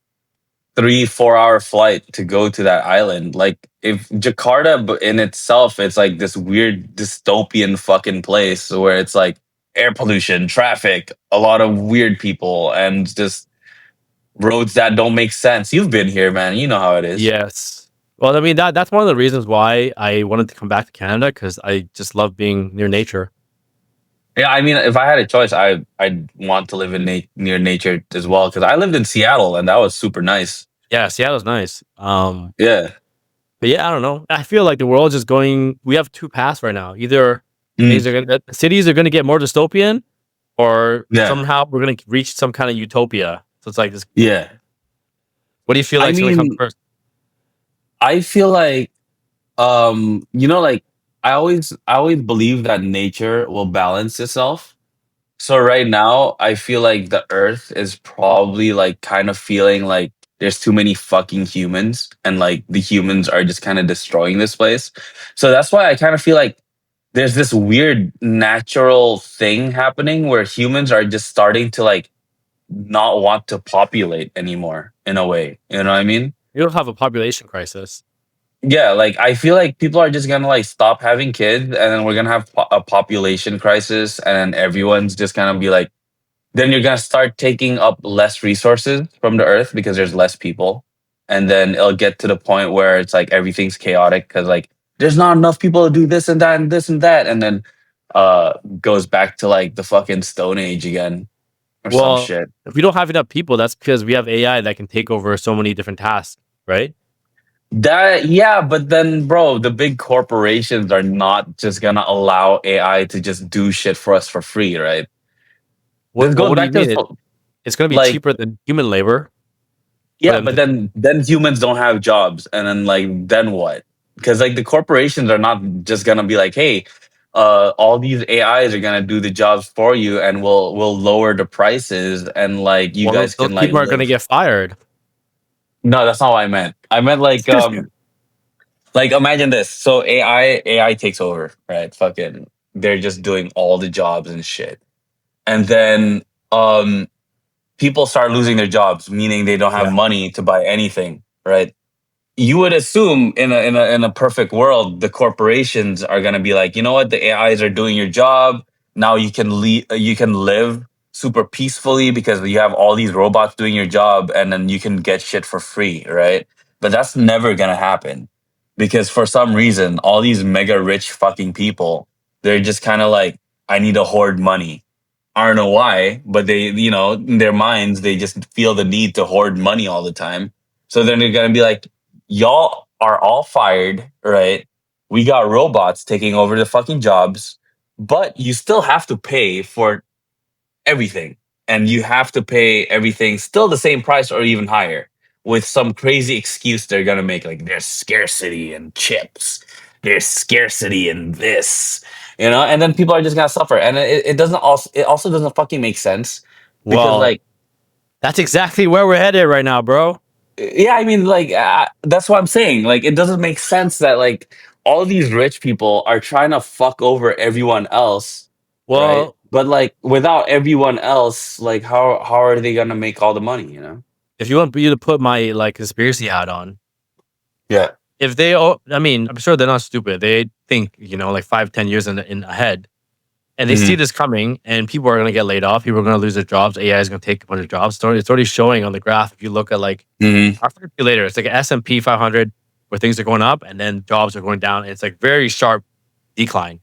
3 4 hour flight to go to that island. Like if Jakarta in itself, it's like this weird dystopian fucking place where it's like air pollution, traffic, a lot of weird people, and just roads that don't make sense. You've been here, man. You know how it is. Yes. Well, I mean that's one of the reasons why I wanted to come back to Canada because I just love being near nature. Yeah, I mean, if I had a choice, I'd want to live in near nature as well because I lived in Seattle and that was super nice. Yeah, Seattle's nice. Yeah. But yeah, I don't know. I feel like the world's just going. We have two paths right now. Either Mm, cities are gonna get more dystopian, or yeah. somehow we're gonna reach some kind of utopia. So it's like this. Yeah. What do you feel I like is gonna come mean, first? I feel like like I always believe that nature will balance itself. So right now, I feel like the earth is probably like kind of feeling like there's too many fucking humans and like the humans are just kind of destroying this place. So that's why I kind of feel like there's this weird natural thing happening where humans are just starting to like not want to populate anymore in a way. You know what I mean? You don't have a population crisis. Yeah, like I feel like people are just gonna like stop having kids, and then we're gonna have a population crisis, and then everyone's just gonna be like, then you're gonna start taking up less resources from the earth because there's less people, and then it'll get to the point where it's like everything's chaotic because like there's not enough people to do this and that and this and that, and then goes back to like the fucking Stone Age again or some Well, shit. if we don't have enough people, that's because we have AI that can take over so many different tasks, right? That yeah, but then bro, the big corporations are not just gonna allow AI to just do shit for us for free, right? This goes What do you back mean? to It's gonna be like cheaper than human labor for yeah, them but to. then humans don't have jobs, and then like then what? Because like the corporations are not just gonna be like, hey, all these AIs are gonna do the jobs for you, and we'll lower the prices, and like you Well, guys those can like people are gonna live. get fired. No, that's not what I meant. I meant like imagine this. So AI takes over, right? Fucking they're just doing all the jobs and shit. And then um people start losing their jobs, meaning they don't have Yeah. money to buy anything, right? You would assume in a perfect world, the corporations are gonna be like, you know what, the AIs are doing your job. Now you can you can live super peacefully because you have all these robots doing your job and then you can get shit for free, right? But that's never gonna happen because for some reason, all these mega rich fucking people, they're just kind of like, I need to hoard money. I don't know why, but they, in their minds, they just feel the need to hoard money all the time. So then they're gonna be like, y'all are all fired, right? We got robots taking over the fucking jobs, but you still have to pay for everything. And you have to pay everything still the same price or even higher with some crazy excuse they're going to make. Like there's scarcity in chips, there's scarcity in this, and then people are just going to suffer. And it also doesn't fucking make sense because Well, that's exactly where we're headed right now, bro. yeah, I mean, like that's what I'm saying. Like, it doesn't make sense that like all these rich people are trying to fuck over everyone else, right? Well, But like without everyone else, like how are they gonna make all the money? if you want you to put my like conspiracy hat on, Yeah. if they, I mean, I'm sure they're not stupid. They think, like 5, 10 years in ahead, and they see Hmm. this coming, and people are going to get laid off. People are going to lose their jobs. AI is going to take a bunch of jobs. So it's already showing on the graph. If you look at like, Hmm. I'll forget you later. It's like an S&P 500 where things are going up, and then jobs are going down. And it's like very sharp decline.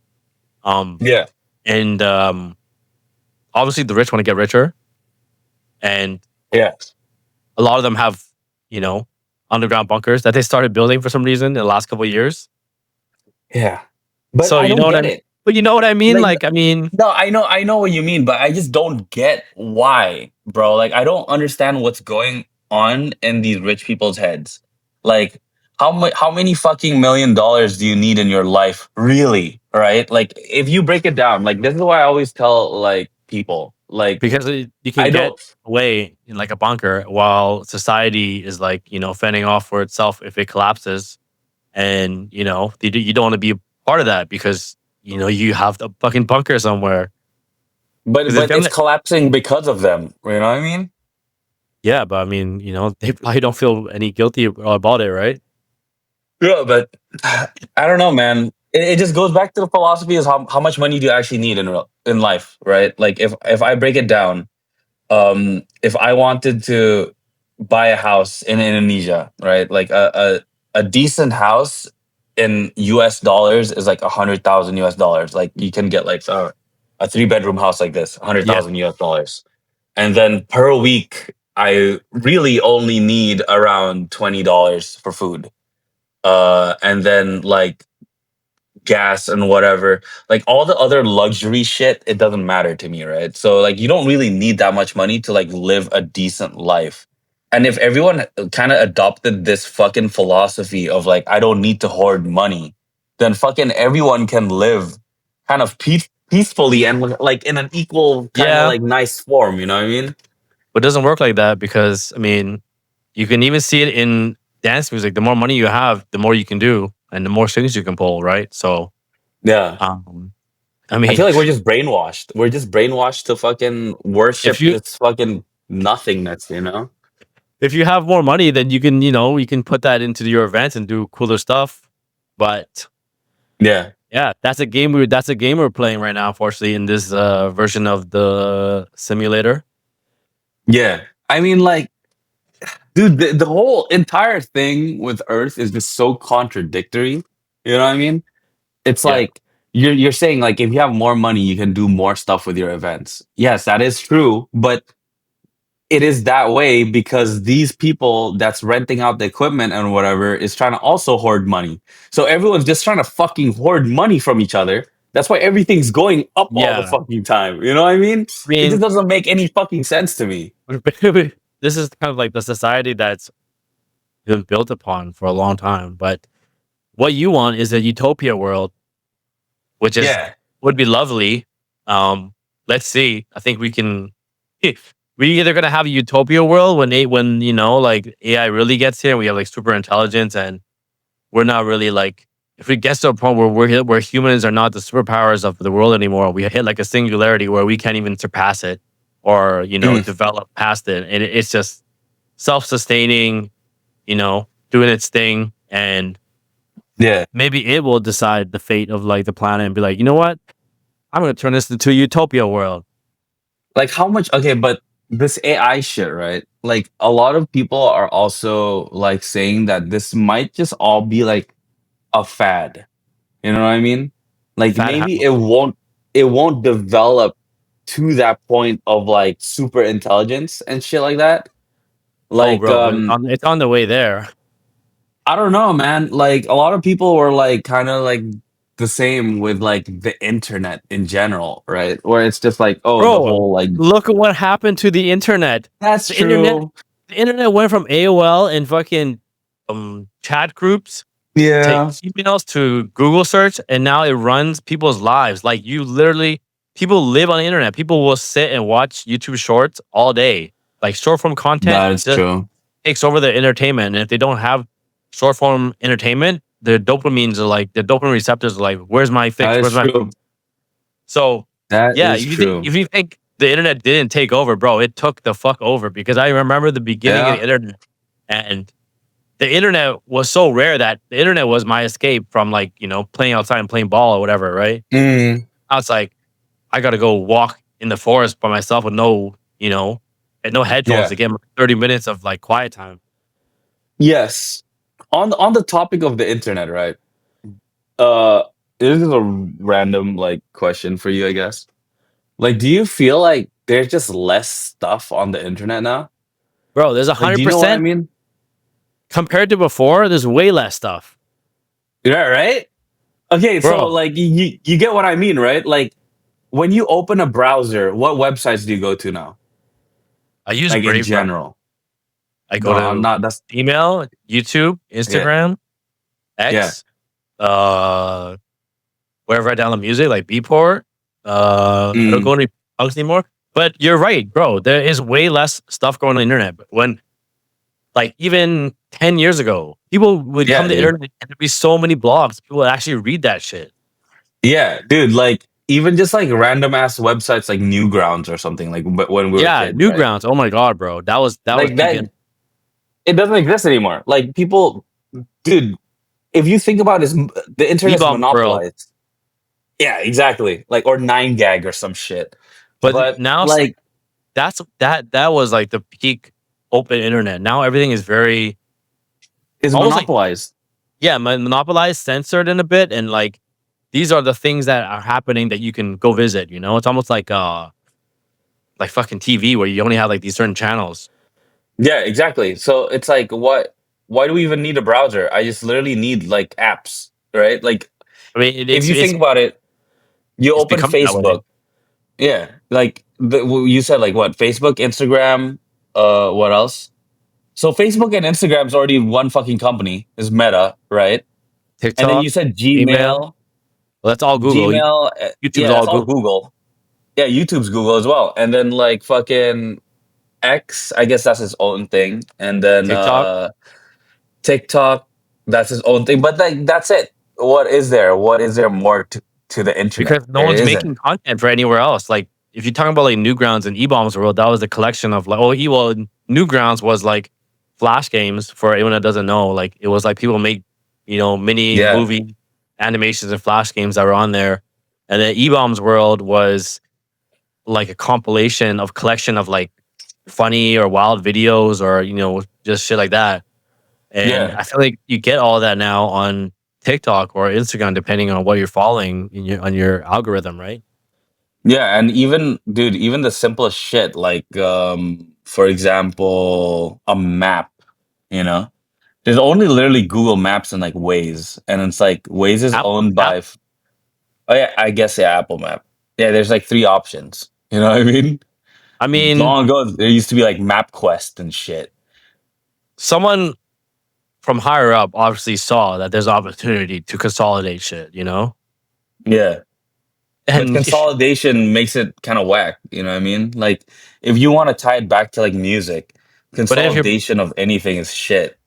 Yeah. And obviously the rich want to get richer, and Yeah. a lot of them have, you know, underground bunkers that they started building for some reason in the last couple of years. Yeah. But So I you don't know what get I'm, it. but you know what I mean? Like, Like, I mean, no, I know what you mean, but I just don't get why, bro. Like, I don't understand what's going on in these rich people's heads. Like, how many fucking $1 million do you need in your life, really? Right? Like, if you break it down, like this is why I always tell like people, like, because you can I get don't. away in like a bunker while society is like, fending off for itself if it collapses. And, you don't want to be a part of that because, you have the fucking bunker somewhere. But Because if but it's you're, collapsing because of them. You know what I mean? yeah, but I mean, they probably don't feel any guilty about it, right? Yeah, but I don't know, man. It just goes back to the philosophy is how much money do you actually need in life, right? Like if I break it down, if I wanted to buy a house in Indonesia, right? Like a decent house in US dollars is like 100,000 US dollars. Like you can get like a 3 bedroom house like this, a hundred Yeah. thousand US dollars. And then per week, I really only need around $20 for food. And then like gas and whatever, like all the other luxury shit, it doesn't matter to me, right? So like you don't really need that much money to like live a decent life. And if everyone kind of adopted this fucking philosophy of like I don't need to hoard money, then fucking everyone can live kind of peacefully and like in an equal kind of Yeah. like nice form, you know what I mean? But it doesn't work like that because, I mean, you can even see it in dance music. The more money you have, the more you can do and the more strings you can pull, right? So, Yeah. um, I I mean, feel like we're just brainwashed. We're just brainwashed to fucking if worship you this fucking nothingness. if you have more money, then you can put that into your events and do cooler stuff. But Yeah. yeah, that's a game we're playing right now, unfortunately, in this version of the simulator. Yeah. I mean, like, dude, the whole entire thing with Earth is just so contradictory. You know what I mean? It's Yeah. like you're saying like if you have more money, you can do more stuff with your events. Yes, that is true, but it is that way because these people that's renting out the equipment and whatever is trying to also hoard money. So everyone's just trying to fucking hoard money from each other. That's why everything's going up all the Yeah. fucking time. You know what I mean? I It just mean, doesn't make any fucking sense to me. this is kind of like the society that's been built upon for a long time. But what you want is a utopia world, which is Yeah. would be lovely. Let's see. I think we can. We either gonna have a utopia world when like AI really gets here, and we have like super intelligence, and we're not really like if we get to a point where where humans are not the superpowers of the world anymore, we hit like a singularity where we can't even surpass it or Mm. develop past it, and it's just self-sustaining, doing its thing, and Yeah. maybe it will decide the fate of like the planet and be like, you know what? I'm going to turn this into a utopia world. Like how much? Okay, but this AI shit, right? Like a lot of people are also like saying that this might just all be like a fad. You know what I mean? Like Fat maybe how? it won't develop to that point of like super intelligence and shit like that. Oh, Like bro, it's on the way there, I don't know, man. Like a lot of people were like kind of like the same with like the internet in general, right? Where it's just like, oh, the bro. whole like Look at what happened to the internet. that's The internet, true. the internet went from AOL and fucking chat groups to Yeah. emails to Google search, and now it runs people's lives. Like you literally, people live on the internet. People will sit and watch YouTube Shorts all day. Like short form content That is just true. takes over the entertainment. And if they don't have short form entertainment, the dopamine receptors are like, where's my fix? That is Where's my true. so That yeah, is true. if you think the internet didn't take over, bro, it took the fuck over because I remember the beginning of the Yeah. internet and the internet was so rare that the internet was my escape from like, playing outside and playing ball or whatever, right? Mm, I was like, I gotta go walk in the forest by myself with and no headphones yeah. to get my 30 minutes of like quiet time. Yes. On the topic of the internet, right? Uh, this is a random like question for you, I guess. Like, do you feel like there's just less stuff on the internet now? Bro, there's a Like, do hundred you know what I percent mean? compared to before, there's way less stuff. Yeah, right? Okay, so Bro, like you get what I mean, right? Like when you open a browser, what websites do you go to now? I use Like in Brave browser. general. I No, go I'm to not that's email, YouTube, yeah. Instagram, Yeah. X, uh wherever I download music, like Beatport. I don't Mm, go any punks anymore. But you're right, bro. There is way less stuff going on the internet. But when, like, even 10 years ago, people would come yeah, to the dude. internet and there'd be so many blogs. People would actually read that shit. Yeah, dude, like even just like random ass websites like Newgrounds or something like when we were Yeah, kids, right? Newgrounds. Oh my god, bro. That was Like peak. that it doesn't exist anymore. Like people dude, if you think about it, the internet's E-bomb world. monopolized. Yeah, exactly. Like or 9gag or some shit. But But now like that was like the peak open internet. Now everything is very it's almost like, monopolized. yeah, monopolized, censored in a bit, and like these are the things that are happening that you can go visit. It's almost like fucking TV where you only have like these certain channels. Yeah, exactly. So it's like what why do we even need a browser? I just literally need like apps, right? Like I mean, it, if it's you it's think about it, you it's open becoming that way. Facebook. Yeah, like you said, like what Facebook, Instagram, what else? So Facebook and Instagram's already one fucking company, is Meta, right? And then TikTok, you said email, Gmail, well, that's all Google. Gmail. YouTube's Yeah, all that's all Google. Google. Yeah, YouTube's Google as well. And then like fucking X, I guess that's his own thing. And then TikTok, TikTok, that's his own thing. But like that's it. What is there? What is there more to the internet? because no There one's isn't. making content for anywhere else. Like if you're talking about like Newgrounds and E-Bombs World, that was a collection of like, Newgrounds was like flash games for anyone that doesn't know. Like it was like people make, mini Yeah. movie animations and flash games that were on there. And then E-Bombs World was like a compilation of collection of like funny or wild videos or just shit like that. And Yeah. I feel like you get all that now on TikTok or Instagram, depending on what you're following on your algorithm, right? Yeah, and even dude, even the simplest shit like for example, a map, you know? There's only literally Google Maps and like Waze, and it's like Waze is Apple owned Map. by oh yeah, I guess yeah, Apple Map. Yeah, there's like three options. You know what I mean? I mean, Long ago there used to be like MapQuest and shit. someone from higher up obviously saw that there's opportunity to consolidate shit, Yeah. But and consolidation makes it kind of whack, you know what I mean? Like if you want to tie it back to like music, but if you're consolidation of anything is shit.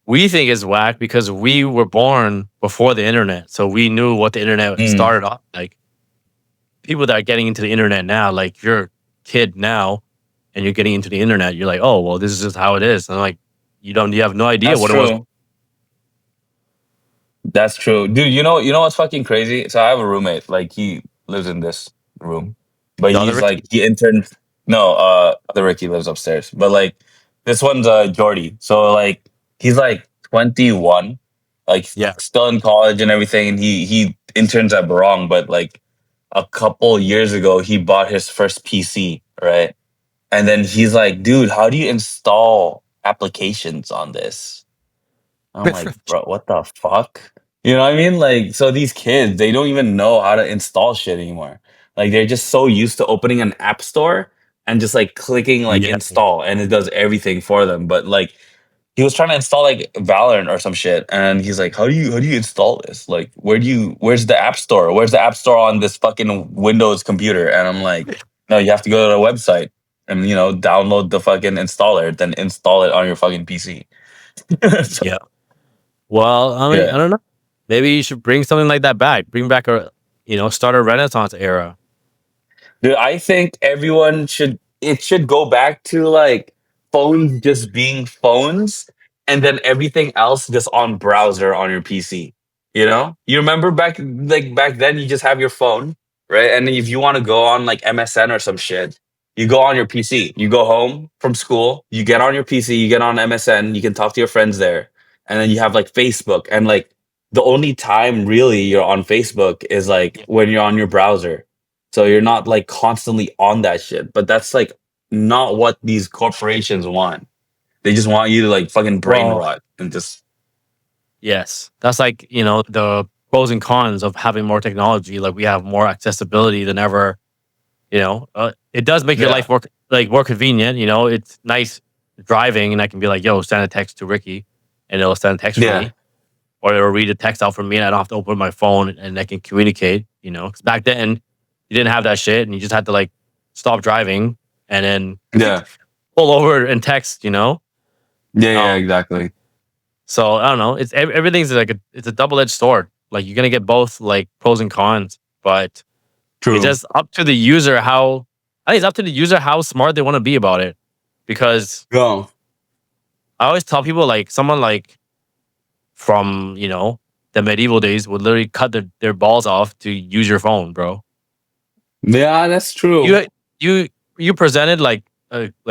we think it's whack because we were born before the internet, so we knew what the internet Mm, started off like. People that are getting into the internet now, like if you're a kid now and you're getting into the internet, you're like, oh well, this is just how it is. And like you have no idea that's what it was. true. That's true. Dude, you know what's fucking crazy? So I have a roommate, like he lives in this room. but The other he's like Ricky? he interned. No, other Ricky lives upstairs, but like this one's Jordy. So like he's like 21, like Yeah. still in college and everything, and he interns at Barong, but like a couple years ago he bought his first PC, right? And then he's like, dude, how do you install applications on this? I'm like, bro, what the fuck? You know what I mean? Like, so these kids, they don't even know how to install shit anymore. Like, they're just so used to opening an app store and just like clicking like Yeah. install and it does everything for them. But like, he was trying to install like Valorant or some shit, and he's like, how do you install this? Like, where's the app store? Where's the app store on this fucking Windows computer? And I'm like, no, you have to go to the website and download the fucking installer, then install it on your fucking PC. So, Yeah. Well, I mean, I yeah. don't know. Maybe you should bring something like that back. Bring back start a Renaissance era. Dude, I think everyone should go back to like phones just being phones and then everything else just on browser on your PC. You know? You remember back then you just have your phone, right? And if you want to go on like MSN or some shit, you go on your PC. You go home from school, you get on your PC, you get on MSN, you can talk to your friends there. And then you have like Facebook and like the only time really you're on Facebook is like Yeah. when you're on your browser, so you're not like constantly on that shit. But that's like not what these corporations want. They just want you to like fucking brain Well, rot and just yes. That's like, the pros and cons of having more technology. Like we have more accessibility than ever. It does make your yeah, life more convenient. It's nice driving, and I can be like, "Yo, send a text to Ricky," and it'll send a text for yeah, me, or it'll read a text out for me, and I don't have to open my phone, and I can communicate. 'Cause back then you didn't have that shit, and you just had to like stop driving and then yeah, pull over and text. yeah, yeah, Um, exactly. so I don't know. It's everything's like it's a double edged sword. Like you're gonna get both like pros and cons, but it's True. just up to the user how. I think it's up to the user how smart they want to be about it, because Go. I always tell people like someone like from the medieval days would literally cut their balls off to use your phone, bro. Yeah, that's true. You you you presented like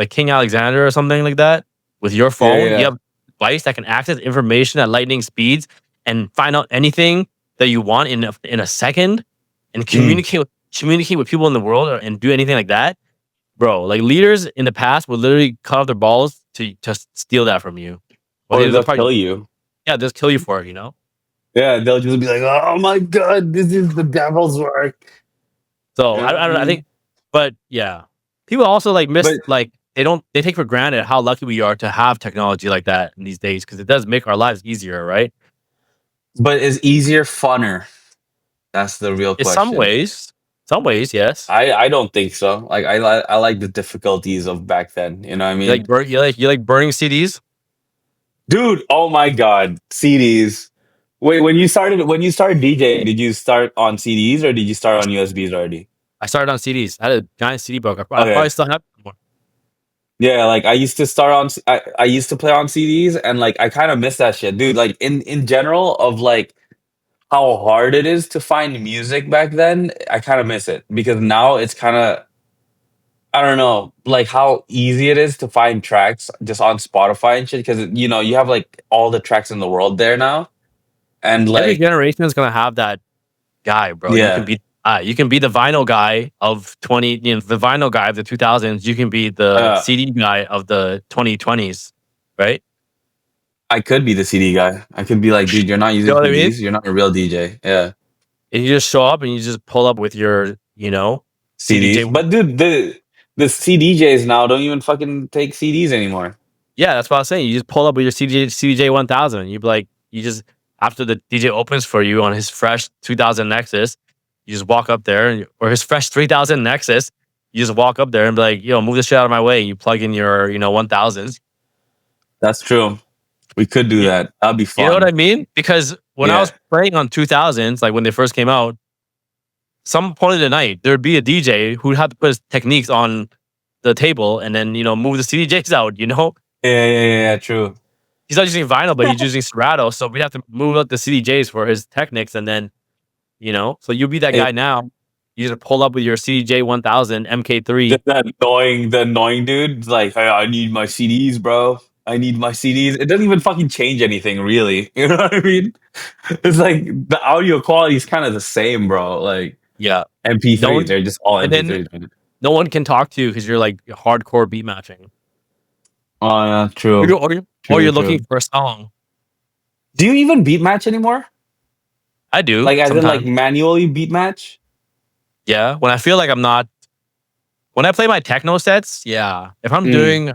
King Alexander or something like that with your Yeah, phone. You yeah. have a device that can access information at lightning speeds and find out anything that you want in a second and Mm. communicate with people in the world and do anything like that, bro. Like leaders in the past would literally cut off their balls to just steal that from you. Well, Or they'll they'll probably kill you. just kill you for it. Yeah, they'll just be like, "Oh my god, this is the devil's work." So You know what I I don't. I think, mean? but yeah, people also like miss But like they take for granted how lucky we are to have technology like that in these days because it does make our lives easier, right? but is easier funner? That's the real In question. some ways, yes. I don't think so. Like I like the difficulties of back then. You know what I You like mean? you like burning CDs. Dude, oh my god, CDs. Wait, when you started DJing, did you start on CDs or did you start on USBs already? I started on CDs. I had a giant CD book. I Okay. probably still have one. Yeah, like I used to start on I used to play on CDs and like I kind of miss that shit. Dude, like in general of like how hard it is to find music back then, I kind of miss it because now it's kind of I don't know, like how easy it is to find tracks just on Spotify and shit because you have like all the tracks in the world there now. And Every like generation is gonna have that guy, bro. yeah. You can be the vinyl guy of the vinyl guy of the 2000s. You can be the Uh CD guy of the 2020s, right? I could be the CD guy. I could be like, dude, you're not You know using what I mean? CDs. You're not a real DJ. Yeah, And you just show up and you just pull up with your, CDs. CDJ. But dude, the CDJs now don't even fucking take CDs anymore. Yeah, that's what I was saying. You just pull up with your CDJ 1000. You be like, you just after the DJ opens for you on his fresh 2000 Nexus, you just walk up there, or his fresh 3000 Nexus. You just walk up there and be like, yo, move this shit out of my way. And you plug in your, 1000s. That's true. We could do You, that. That'd be you know what I fun. mean? Because when I was Yeah. playing on 2000s, like when they first came out, some point of the night, there'd be a DJ who had to put his techniques on the table and then, move the CDJs out. Yeah, yeah, yeah, yeah, true. He's not using vinyl, but he's using Serato. So we'd have to move out the CDJs for his techniques. And then, so you'll be that Hey, guy now. You just pull up with your CJ 1000 MK3. Just the annoying dude. It's like, hey, I need my CDs, bro. I need my CDs. It doesn't even fucking change anything, really. You know what I mean? It's like the audio quality is kind of the same, bro. Like Yeah. No MP3, one, they're just all and then MP3s. no one can talk to you because you're like hardcore beat matching. Oh yeah, Or true, you're true, looking true. for a song. Do you even beat match anymore? I do Like as in like sometimes. manually beat match? Yeah. When I feel like I'm not, when I play my techno sets, yeah. If I'm Mm, doing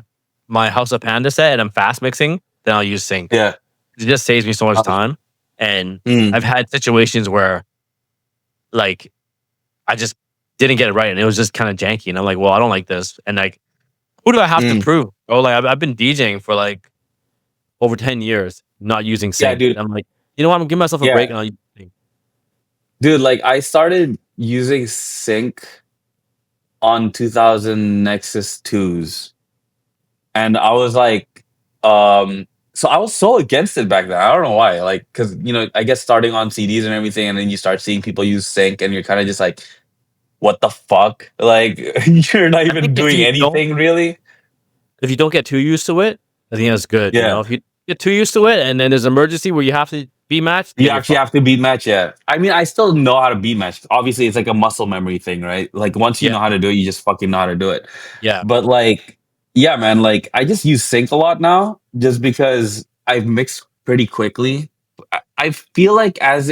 my House of Panda set and I'm fast mixing, then I'll use sync. yeah. It just saves me so much Uh, time. And mm, I've had situations where like I just didn't get it right and it was just kind of janky. And I'm like, well, I don't like this. And like, who do I have to mm. prove? Oh, like I've been DJing for like over 10 years, not using Yeah, sync. dude. And I'm like, you know what? I'm gonna give myself a break Yeah, and I'll use sync. dude. Like I started using sync on 2000 Nexus 2s. And I was like, so I was so against it back then. I don't know why. Like, because I guess starting on CDs and everything, and then you start seeing people use sync, and you're kind of just like, what the fuck? Like, you're not I think even doing anything really. if you don't get too used to it, I think that's good. You Yeah, know, if you get too used to it and then there's an emergency where you have to be matched, you then you're actually fucked. have to beat match. Yeah, I mean, I still know how to beat match. Obviously, it's like a muscle memory thing, right? Like once you Yeah. know how to do it, you just fucking know how to do it. Yeah. But like, yeah, man, like I just use sync a lot now just because I've mixed pretty quickly. I feel like as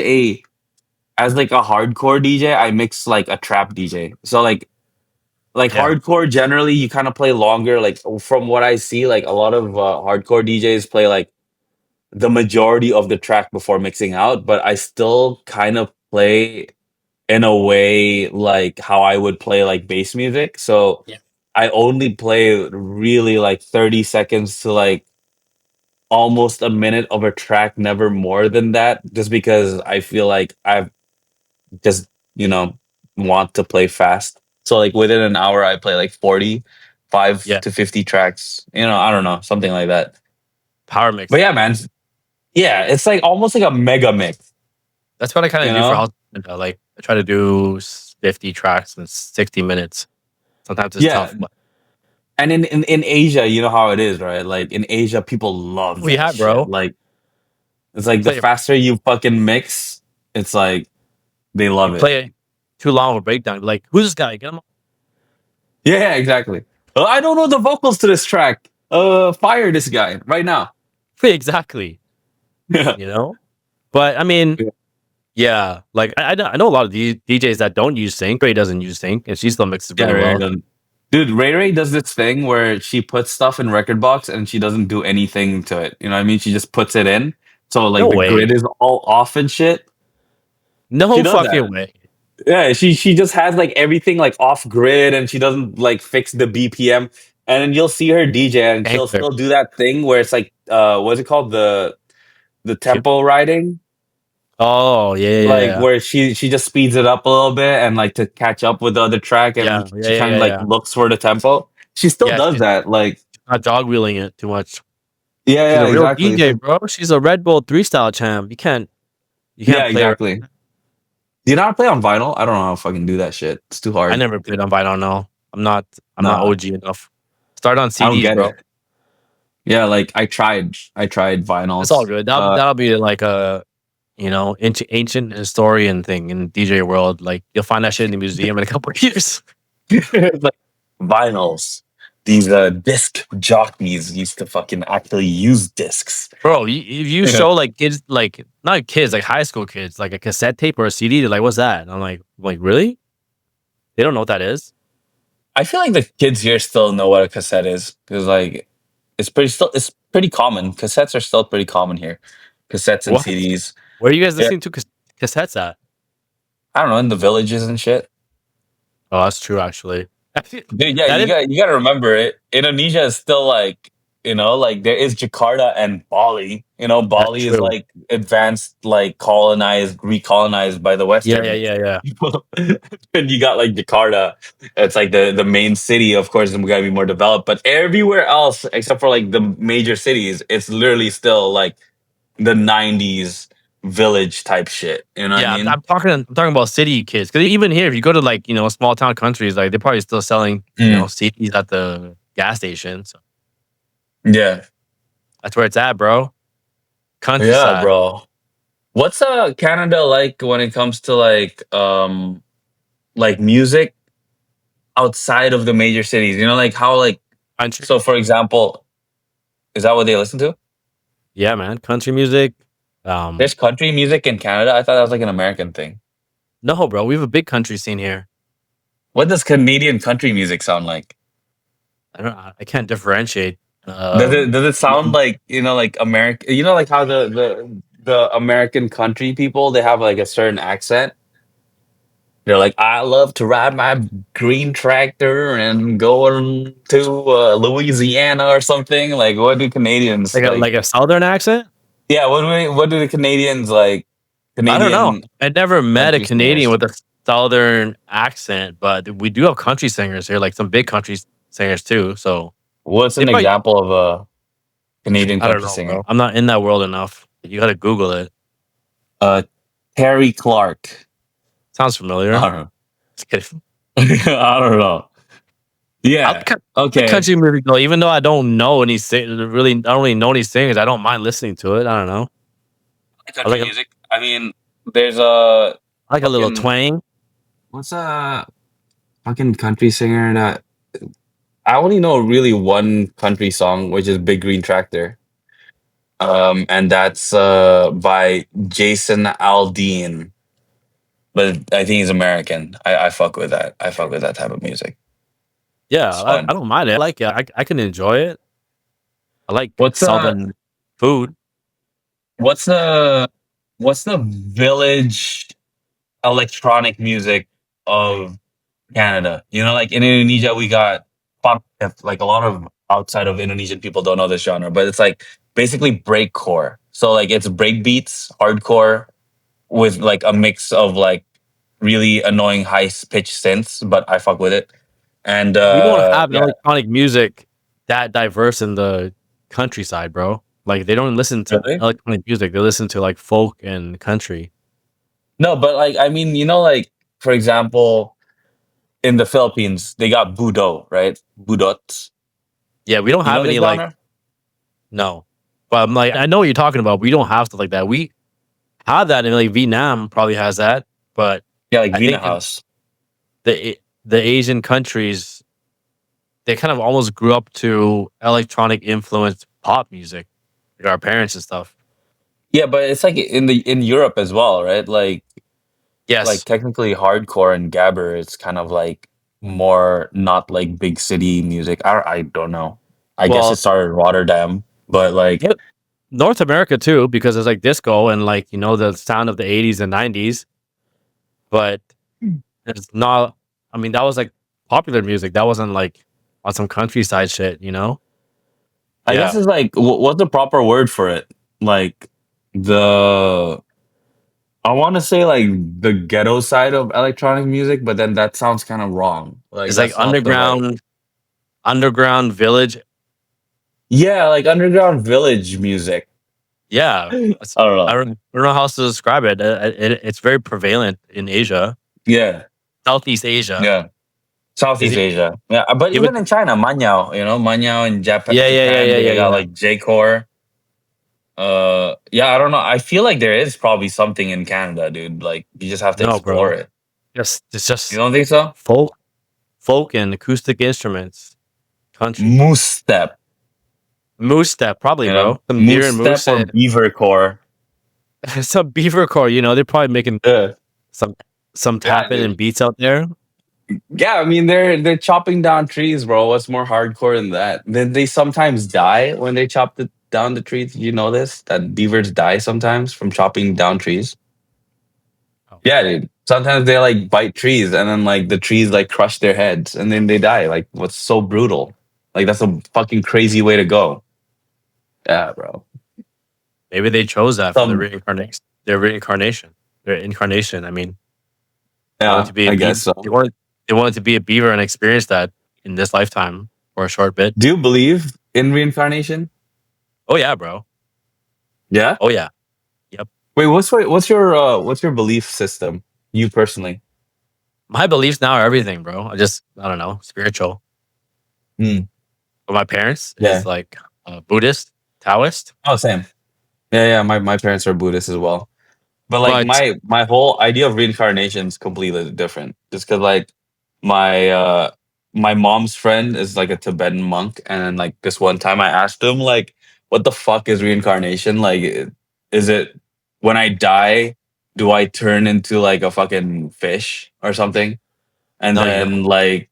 like a hardcore DJ, I mix like a trap DJ. So like Yeah. hardcore generally you kind of play longer. Like from what I see, like a lot of hardcore DJs play like the majority of the track before mixing out, but I still kind of play in a way like how I would play like bass music. So Yeah. I only play really like 30 seconds to like almost a minute of a track, never more than that, just because I feel like I've just, you know, want to play fast. So like within an hour I play like 45 Yeah. to 50 tracks. I don't know, something like that. Power But mix. yeah, man. Yeah, it's like almost like a mega mix, That's what I kind you of do for know? house. Like I try to do 50 tracks in 60 minutes. Sometimes it's Yeah. tough, but And in Asia, you know how it is, right? Like in Asia, people love we that have, shit. bro. Like it's like the Play faster you fucking mix, it's like they you love it. play too long of a breakdown. You're like, who's this guy? Get him on. Yeah, exactly. I don't know the vocals to this track. Fire this guy right now. Exactly. Yeah. You know? But I mean, Yeah. yeah, like I know a lot of DJs that don't use sync. Ray doesn't use sync, and she still mixes Yeah, really Ray Ray well. doesn't. Dude, Ray Ray does this thing where she puts stuff in record box and she doesn't do anything to it. You know what I mean? She just puts it in. So like No the grid way. is all off and shit. She No does that. fucking way. Yeah, she just has like everything like off grid and she doesn't like fix the BPM. And then you'll see her DJ and she'll Gangster. still do that thing where it's like what's it called? The Tip. tempo riding. Oh yeah, yeah, Like yeah, where she just speeds it up a little bit and like to catch up with the other track yeah, and yeah, she yeah, kind of yeah, like yeah. looks for the tempo. She still Yeah, does she's that. Like not dog wheeling it too much. yeah, She's yeah, a real exactly. DJ, bro. She's a Red Bull 3 style champ. You Yeah, can't play her. exactly. Do you not play on vinyl? I don't know how to fucking do that shit. It's too I hard. never played on vinyl. No, I'm not Nah, OG enough. Start on I don't CDs, get bro. it. Yeah, like I tried It's all vinyls. good. That'll be like a ancient historian thing in DJ world. Like you'll find that shit in the museum in a couple of years. Like vinyls. These disc jockeys used to fucking actually use discs. Bro, if you show like kids, like not kids, like high school kids, like a cassette tape or a CD, they're like, "What's that?" And I'm like, really? They don't know what that is. I feel like the kids here still know what a cassette is because like it's pretty common. Cassettes are still pretty common here. Cassettes and What? CDs. Where are you guys Yeah, listening to cassettes at? I don't know in the villages and shit. Oh, that's true, actually. I feel- Dude, yeah, That is you gotta remember it. Indonesia is still like like there is Jakarta and Bali. that's Bali is true. like advanced, like recolonized by the Yeah, yeah, Western yeah, yeah. people. And you got like Jakarta. It's like the main city, of course, and we gotta be more developed. But everywhere else, except for like the major cities, it's literally still like the 90s. village type shit. You know what I Yeah, mean? I'm talking about city kids. Because even here, if you go to like small town countries, like they're probably still selling Mm. CDs at the gas station. So Yeah. that's where it's at, bro. Yeah, Countryside. bro. What's Canada like when it comes to like music outside of the major cities? You know, like how like Country. so for example, is that what they listen to? Yeah, man. Country music. There's country music in Canada. I thought that was like an American thing. No, bro. We have a big country scene here. What does Canadian country music sound like? I can't differentiate. Does it sound like like American? You know, like how the American country people they have like a certain accent. They're like, I love to ride my green tractor and going to Louisiana or something. Like, what do Canadians like? like a southern accent. Yeah, what do the Canadians like? I don't know. Canadian I never met a country Canadian singers. with a southern accent, but we do have country singers here, like some big country singers too. So What's they an probably. example of a Canadian I don't country know, singer? bro. I'm not in that world enough. You got to Google it. Uh, Terry Clark. Sounds I familiar. don't know. Just kidding. I don't know. I Yeah. like Okay. country music though, even though I don't know any really, I don't really know any singers. I don't mind listening to it. I don't know. I Country like music. I mean, there's a I like a little fucking twang. what's a fucking country singer that I only know really one country song, which is Big Green Tractor. And that's by Jason Aldean. But I think he's American. I fuck with that. I fuck with that type of music. Yeah, It's fun. I don't mind it. I like it. I can enjoy it. I like What's southern food. what's the what's the village electronic music of Canada? You know, like in Indonesia we got funk. Like a lot of outside of Indonesian people don't know this genre, but it's like basically breakcore. So like it's break beats, hardcore with like a mix of like really annoying high pitched synths, but I fuck with it. And We don't have yeah, electronic music that diverse in the countryside, bro. Like they don't listen to really? electronic music. They listen to like folk and country. No, but like I mean, like for example, in the Philippines, they got budo, right? Budot. Yeah, we don't You have know any this like genre? no. But I'm like I know what you're talking about. We don't have stuff like that. We have that in like Vietnam probably has that, but Yeah, like I Vina think in House. the Asian countries they kind of almost grew up to electronic influenced pop music, like our parents and stuff. Yeah, but it's like in Europe as well, right? Like Yes. technically hardcore and gabber is kind of like more not like big city music. I don't know. I guess it Well, started in Rotterdam, but like yeah, North America too, because it's like disco and like the sound of the 80s and 90s. But it's not. I mean, that was like popular music. That wasn't like on some countryside shit. I guess Yeah. it's like what's the proper word for it? Like the I want to say like the ghetto side of electronic music, but then that sounds kind of wrong. Like It's like that's not the right. underground village. Yeah, like underground village music. Yeah. I don't know. I don't know how else to describe it. It's very prevalent in Asia, Yeah, Southeast Asia. yeah. Is Southeast it Asia. Yeah, but even? even in China, Manyao, Manyao in Yeah, yeah, yeah, Japan, yeah, yeah, they got yeah. like J-core. Yeah, I don't know. I feel like there is probably something in Canada, dude. Like you just have to No, explore bro. it. It's You just don't think so? folk and acoustic instruments, country. Moose step, Moose step, probably, bro. Some deer moose and step moose or and beaver core. some beavercore. They're probably making Yeah, some some yeah, tapping dude. and beats out there. Yeah, I mean they're chopping down trees, bro. What's more hardcore than that? Then they sometimes die when they down the trees. Did you know this? That beavers die sometimes from chopping down trees. Oh, Yeah, dude. Sometimes they like bite trees and then like the trees like crush their heads and then they die. Like what's so brutal? Like that's a fucking crazy way to go. Yeah, bro. maybe they chose that for the Some reincarnation. Their reincarnation, their incarnation. I mean, they wanted yeah, to be a I guess beaver. so. They wanted to be a beaver and experience that in this lifetime for a short bit. Do you believe in reincarnation? Oh yeah, bro. Yeah. Oh yeah. Yep. Wait, what's your belief system? You personally? My beliefs now are everything, bro. I don't know, spiritual. Hmm. But my parents Yeah. is like Buddhist, Taoist. Oh, same. Yeah, yeah. My parents are Buddhist as well. But like But my whole idea of reincarnation is completely different. Just because like my my mom's friend is like a Tibetan monk, and then like this one time I asked him like, "What the fuck is reincarnation? Like, is it when I die, do I turn into like a fucking fish or something?" And no, you don't. then like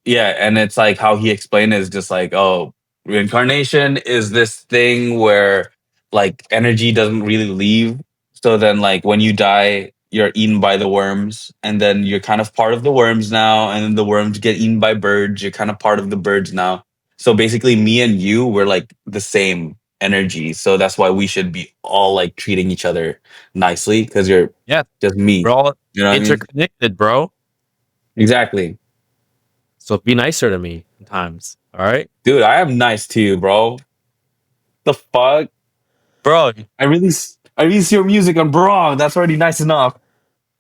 yeah, and it's like how he explained it is just like, oh, reincarnation is this thing where like energy doesn't really leave. So then like when you die, you're eaten by the worms, and then you're kind of part of the worms now, and then the worms get eaten by birds, you're kind of part of the birds now. So basically me and you we're like the same energy. So that's why we should be all like treating each other nicely because you're Yeah, just we're me. all You know what I mean? interconnected, bro. Exactly. So be nicer to me sometimes. All right, Dude, I am nice to you, bro. The fuck? bro. I release your music on Brong. That's already nice enough.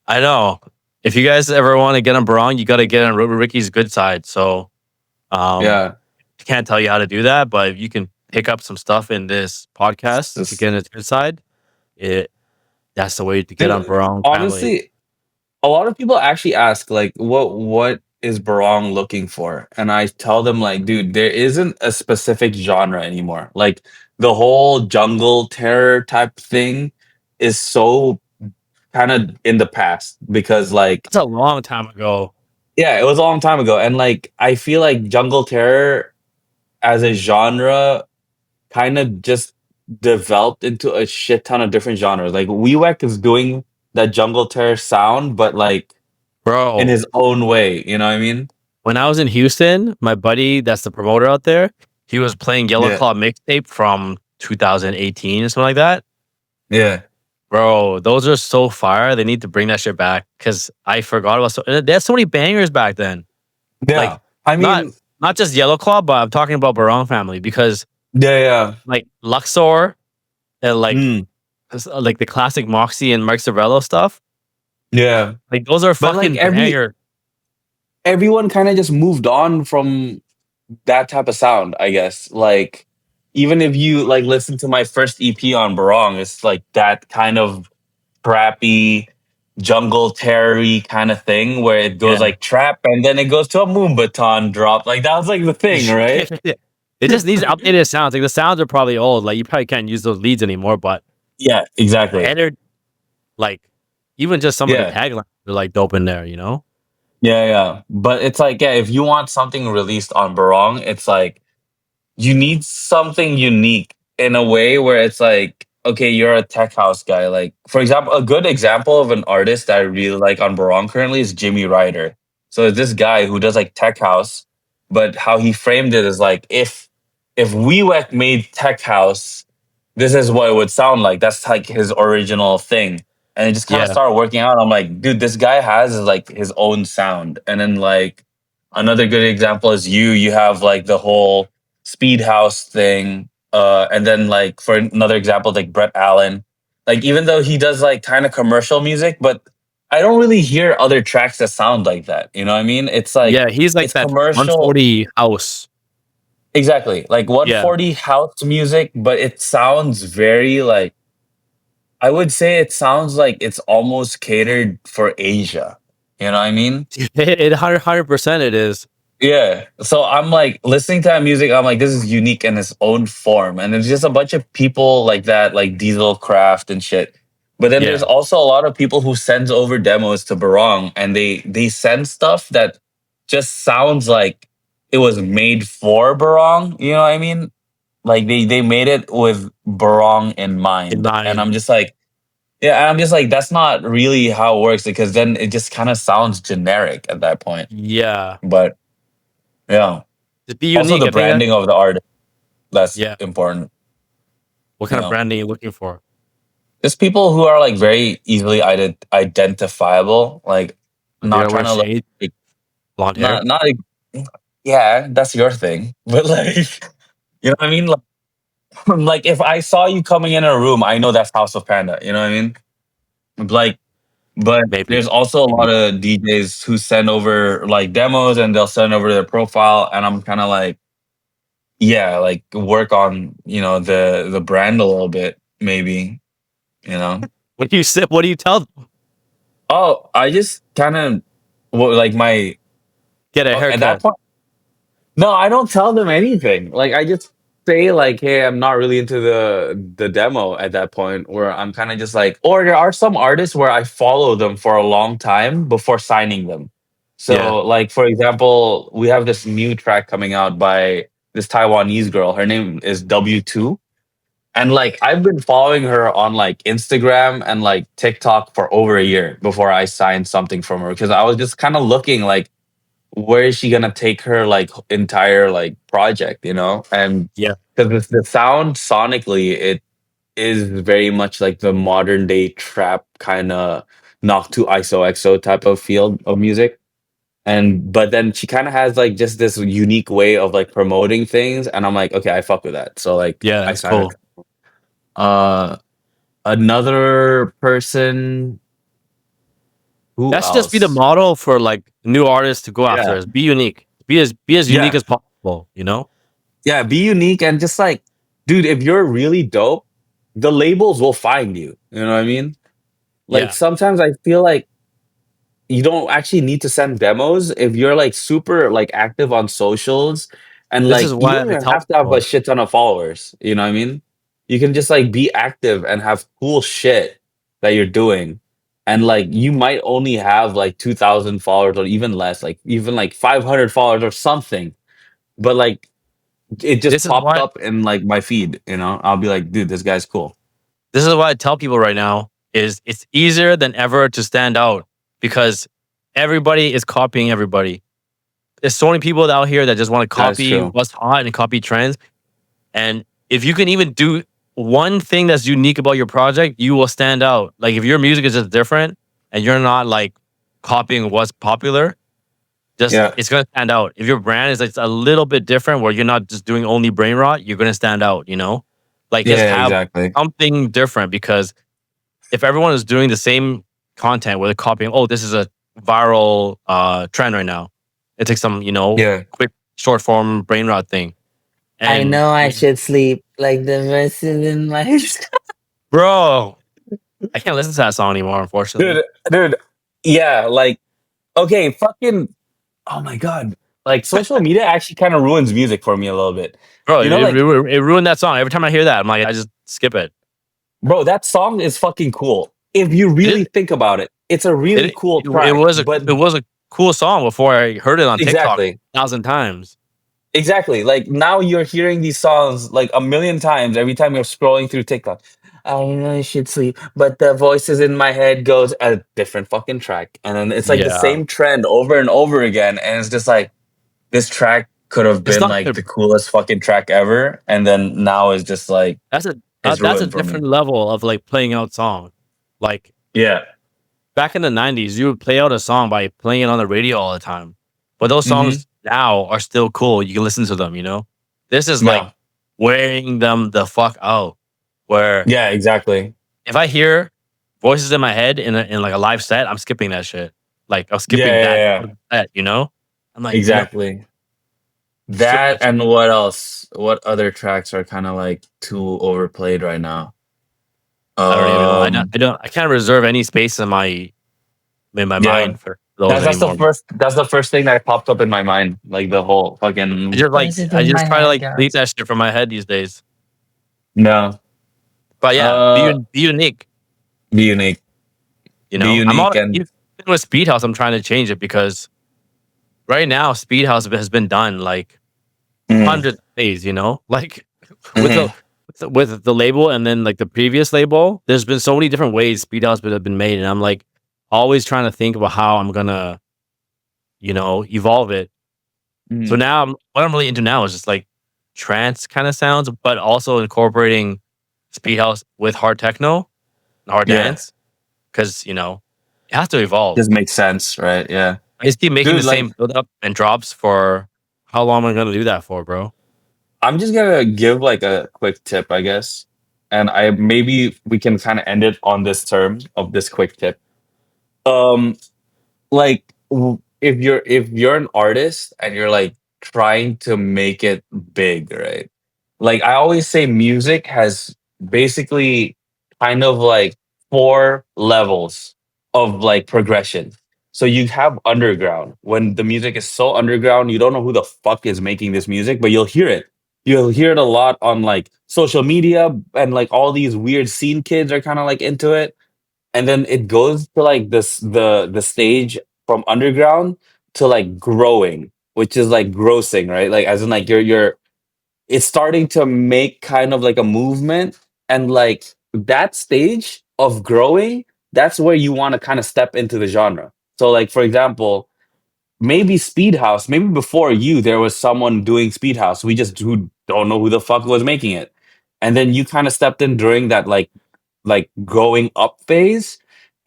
I know. If you guys ever want to get on Barong, you got to get on Ricky's good side. So, um, Yeah. can't tell you how to do that, but if you can pick up some stuff in this podcast to Just get on his good side, it that's the way to get on dude, Barong family. honestly, a lot of people actually ask like what is Barong looking for? And I tell them like, dude, there isn't a specific genre anymore. Like the whole jungle terror type thing is so kind of in the past because like That's a long time ago, yeah, it was a long time ago. And like I feel like jungle terror as a genre kind of just developed into a shit ton of different genres. Like WeWack is doing that jungle terror sound, but like in bro. his own way. You know what I mean? When I was in Houston, my buddy, that's the promoter out there, he was playing Yellow Yeah, Claw mixtape from 2018 or something like that. yeah, Bro, those are so fire. They need to bring that shit back because I forgot about there's so many bangers back then. Like yeah. I not mean, not just Yellow Claw, but I'm talking about Barong family because yeah, yeah, like Luxor and mm, like the classic Moxie and Mike Cervello stuff. yeah. Like those are But like fucking banger. everyone kind of just moved on from that type of sound. I guess like even if you like listen to my first EP on Barong, it's like that kind of trappy jungle terry kind of thing where it goes Yeah. like trap and then it goes to a Moonbaton drop. Like that was like the thing, right? It just needs updated sounds. Like the sounds are probably old. Like you probably can't use those leads anymore, but Yeah, exactly. header like even just some of the Yeah. taglines are like dope in there, you know? Yeah, yeah. But it's like, yeah, if you want something released on Barong, it's like you need something unique in a way where it's like, okay, you're a tech house guy. Like, for example, a good example of an artist that I really like on Barong currently is Jimmy Ryder. So it's this guy who does like tech house, but how he framed it is like if WeWack made tech house, this is what it would sound like. That's like his original thing. And it just kind of Yeah. started working out. I'm like, dude, this guy has like his own sound. And then like another good example is you. You have like the whole speed house thing. And then like for another example, like Brett Allen. Like even though he does like kind of commercial music, but I don't really hear other tracks that sound like that. You know what I mean? It's like Yeah, he's like it's that commercial. 140 house. Exactly. Like Yeah. 140 house music, but it sounds very like I would say it sounds like it's almost catered for Asia. You know what I mean? It 100% it is. Yeah. So I'm like listening to that music, I'm like, this is unique in its own form. And there's just a bunch of people like that, like Diesel Craft and shit. But then there's Yeah. also a lot of people who sends over demos to Barong and they send stuff that just sounds like it was made for Barong. You know what I mean? Like they made it with Barong in In mind. And mind. I'm just like, yeah, and I'm just like, that's not really how it works because then it just kind of sounds generic at that point. Yeah. But yeah. Just be Also unique. the I think that branding of the artist, that's yeah. important. What You kind of know. branding are you looking for? Just people who are like very easily identifiable, like Like they not don't wear trying to look shade, like blonde hair. not like, yeah, that's your thing. But like you know what I mean? Like Like if I saw you coming in a room, I know that's House of Panda. You know what I mean? Like, but Maybe. there's also a lot Maybe. of DJs who send over like demos and they'll send over their profile, and I'm kind of like, yeah, like work on the brand a little bit, maybe. You know? When you sip, what do you tell them? Oh, I just kind of like my Get a at that haircut. point. No, I don't tell them anything. Like I just say like, "Hey, I'm not really into the demo." At that point, where I'm kind of just like, or there are some artists where I follow them for a long time before signing them. Yeah. So, like for example, we have this new track coming out by this Taiwanese girl. Her name is W2, and like I've been following her on like Instagram and like TikTok for over a year before I signed something from her because I was just kind of looking like where is she gonna take her like entire like project, and Yeah. because the sound sonically it is very much like the modern day trap kind of knock to ISO XO type of field of music, and but then she kind of has like just this unique way of like promoting things, and I'm like, okay, I fuck with that, so like Yeah, I that's signed her. cool. Another person, who That should just be the else? model for like new artists to go after Yeah, is be unique. Be as unique yeah, as possible, you know? yeah, be unique and just like, dude, if you're really dope, the labels will find you. You know what I mean? Like Yeah. sometimes I feel like you don't actually need to send demos if you're like super like active on socials, and This like is you why don't I even tell have to have a people. shit ton of followers. You know what I mean? You can just like be active and have cool shit that you're doing. And like you might only have like 2,000 followers or even less, like even like 500 followers or something. But like it just This is popped why up in like my feed, I'll be like, dude, this guy's cool. this is why I tell people right now is it's easier than ever to stand out because everybody is copying everybody. There's so many people out here that just want to That's copy true. what's hot and copy trends. And if you can even do one thing that's unique about your project, you will stand out. Like if your music is just different and you're not like copying what's popular, just Yeah. it's gonna stand out. If your brand is like a little bit different, where you're not just doing only brain rot, you're gonna stand out. Like just Yeah, have exactly. something different because if everyone is doing the same content where they're copying, oh, this is a viral trend right now. It takes some, Yeah. quick short form brain rot thing. I And know I should sleep like the voices in my bro, I can't listen to that song anymore, unfortunately. dude, dude. Yeah, like okay, fucking oh my god. Like social media actually kind of ruins music for me a little bit. Bro, You know, like it ruined that song. Every time I hear that, I'm like, I just skip it. bro, that song is fucking cool. If you really It think about it, it's a really it cool it track. was a But it was a cool song before I heard it on TikTok exactly. 1,000 times. Exactly. Like now you're hearing these songs like a million times every time you're scrolling through TikTok. I know I should sleep, but the voices in my head goes a different fucking track. And then it's like the Yeah, same trend over and over again. And it's just like this track could have it's been not like good. the coolest fucking track ever. And then now it's just like it's That's a ruined for me. different level of like playing out song. Like Yeah. back in the '90s, you would play out a song by playing it on the radio all the time. But those Hmm. songs now are still cool. You can listen to them. This is like Yeah. wearing them the fuck out. Where Yeah, exactly. if I hear voices in my head in like a live set, I'm skipping that shit. Like I'm Yeah, skipping yeah, that yeah. set. I'm like, no, Exactly. skip That that shit. and what else? What other tracks are kind of like too overplayed right now? I don't even know. Um, I can't reserve any space in my yeah. mind for those That's the anymore. first thing that popped up in my mind. Like the whole fucking voices I in my just try to head like go. delete that shit from my head these days. No. But yeah, Uh be unique. be unique. Be I'm unique all and even with Speed House. I'm trying to change it because right now Speed House has been done like mm, hundreds of ways. Like with the mhm. with the label and then like the previous label, there's been so many different ways Speed House have been made, and I'm like always trying to think about how I'm gonna evolve it. So Mhm. now what I'm really into now is just like trance kind of sounds, but also incorporating Speed House with hard techno and hard Yeah. dance because it has to evolve. Just makes sense, right? Yeah. I just keep making the Dude, like same build up and drops for how long am I gonna do that for, bro? I'm just gonna give like a quick tip, I guess, and I maybe we can kind of end it on this term of this quick tip. Um, like if you're an artist and you're like trying to make it big, right? Like I always say, music has basically kind of like four levels of like progression. So you have underground, when the music is so underground you don't know who the fuck is making this music, but you'll hear it a lot on like social media, and like all these weird scene kids are kind of like into it. And then it goes to like this the stage from underground to like growing, which is like grossing, right? Like as in like you're it's starting to make kind of like a movement, and like that stage of growing, that's where you want to kind of step into the genre. So like for example, maybe speed house, maybe before you there was someone doing speed house, we just who don't know who the fuck was making it, and then you kind of stepped in during that like going up phase.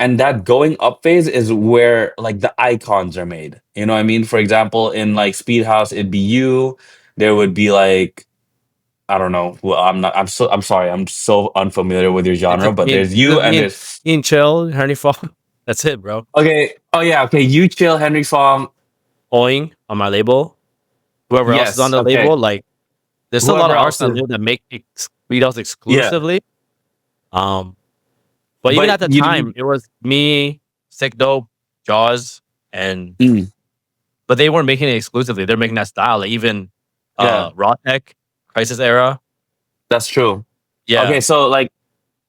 And that going up phase is where like the icons are made, you know what I mean? For example, in like speed house it'd be you, there would be like, I don't know, well, I'm sorry, I'm so unfamiliar with your It's genre, just but me, there's you and there's, me and chill, Henry Fall. That's it, bro. okay, oh yeah, okay, you chill, Henry Fong. Oing on my label. Whoever else is on Yes, the okay, label, like there's still a lot whoever of artists else on is, there that make Beatles yeah, exclusively. Um, but even but at the you time, it was me, Sick Dope, Jaws, and mm, but they weren't making it exclusively. They're making that style. Like even yeah, Raw Tech, Crisis Era. that's true. Okay, Yeah, so like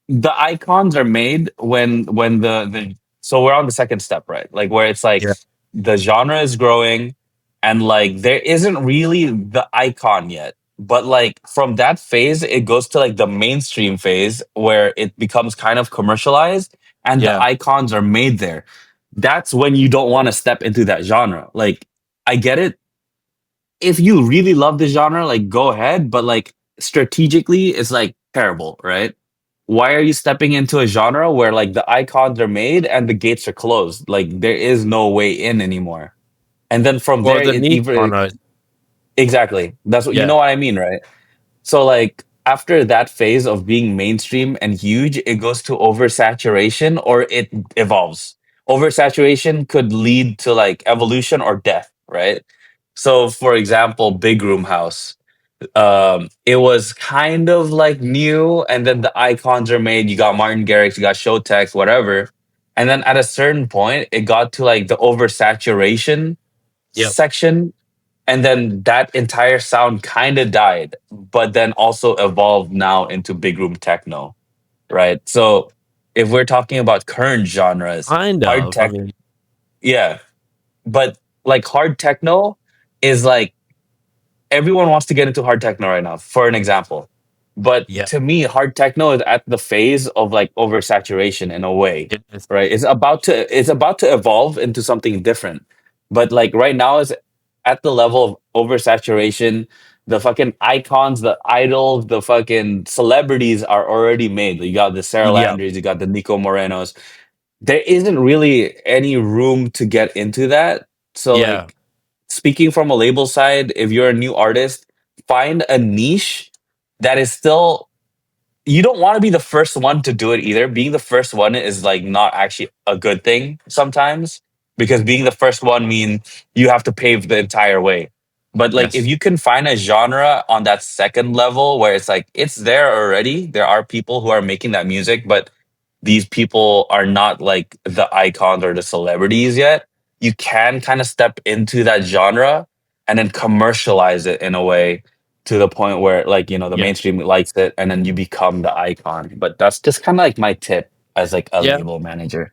the icons are made when the so we're on the second step, right? Like where it's like yeah, the genre is growing, and like there isn't really the icon yet, but like from that phase it goes to like the mainstream phase where it becomes kind of commercialized and the yeah. icons are made there. That's when you don't want to step into that genre. Like I get it, if you really love the genre, like go ahead, but like strategically it's like terrible, right? Why are you stepping into a genre where like the icons are made and the gates are closed? Like there is no way in anymore. And then from Or there the it niche even, genre. exactly. That's what, you Yeah, know what I mean, right? So like after that phase of being mainstream and huge, it goes to oversaturation or it evolves. Oversaturation could lead to like evolution or death, right? So for example, Big Room House, it was kind of like new, and then the icons are made, you got Martin Garrix, you got Showtex, whatever, and then at a certain point it got to like the oversaturation yep. section, and then that entire sound kind of died, but then also evolved now into big room techno, right? So if we're talking about current genres, Kind hard of. I tech, mean, yeah, but like hard techno is like, everyone wants to get into hard techno right now, for an example. But yeah. to me, hard techno is at the phase of like oversaturation in a way, It's, right? It's about to evolve into something different. But like right now is at the level of oversaturation. The fucking icons, the idols, the fucking celebrities are already made. You got the Sarah yeah, Landry's, you got the Nico Morenos. There isn't really any room to get into that. So yeah. like, speaking from a label side, if you're a new artist, find a niche that is still, you don't want to be the first one to do it either. Being the first one is like not actually a good thing sometimes, because being the first one means you have to pave the entire way. But like if Yes. you can find a genre on that second level where it's like it's there already, there are people who are making that music, but these people are not like the icons or the celebrities yet. You can kind of step into that genre and then commercialize it in a way to the point where like, the Yeah. mainstream likes it and then you become the icon. But that's just kind of like my tip as like a Yeah. label manager.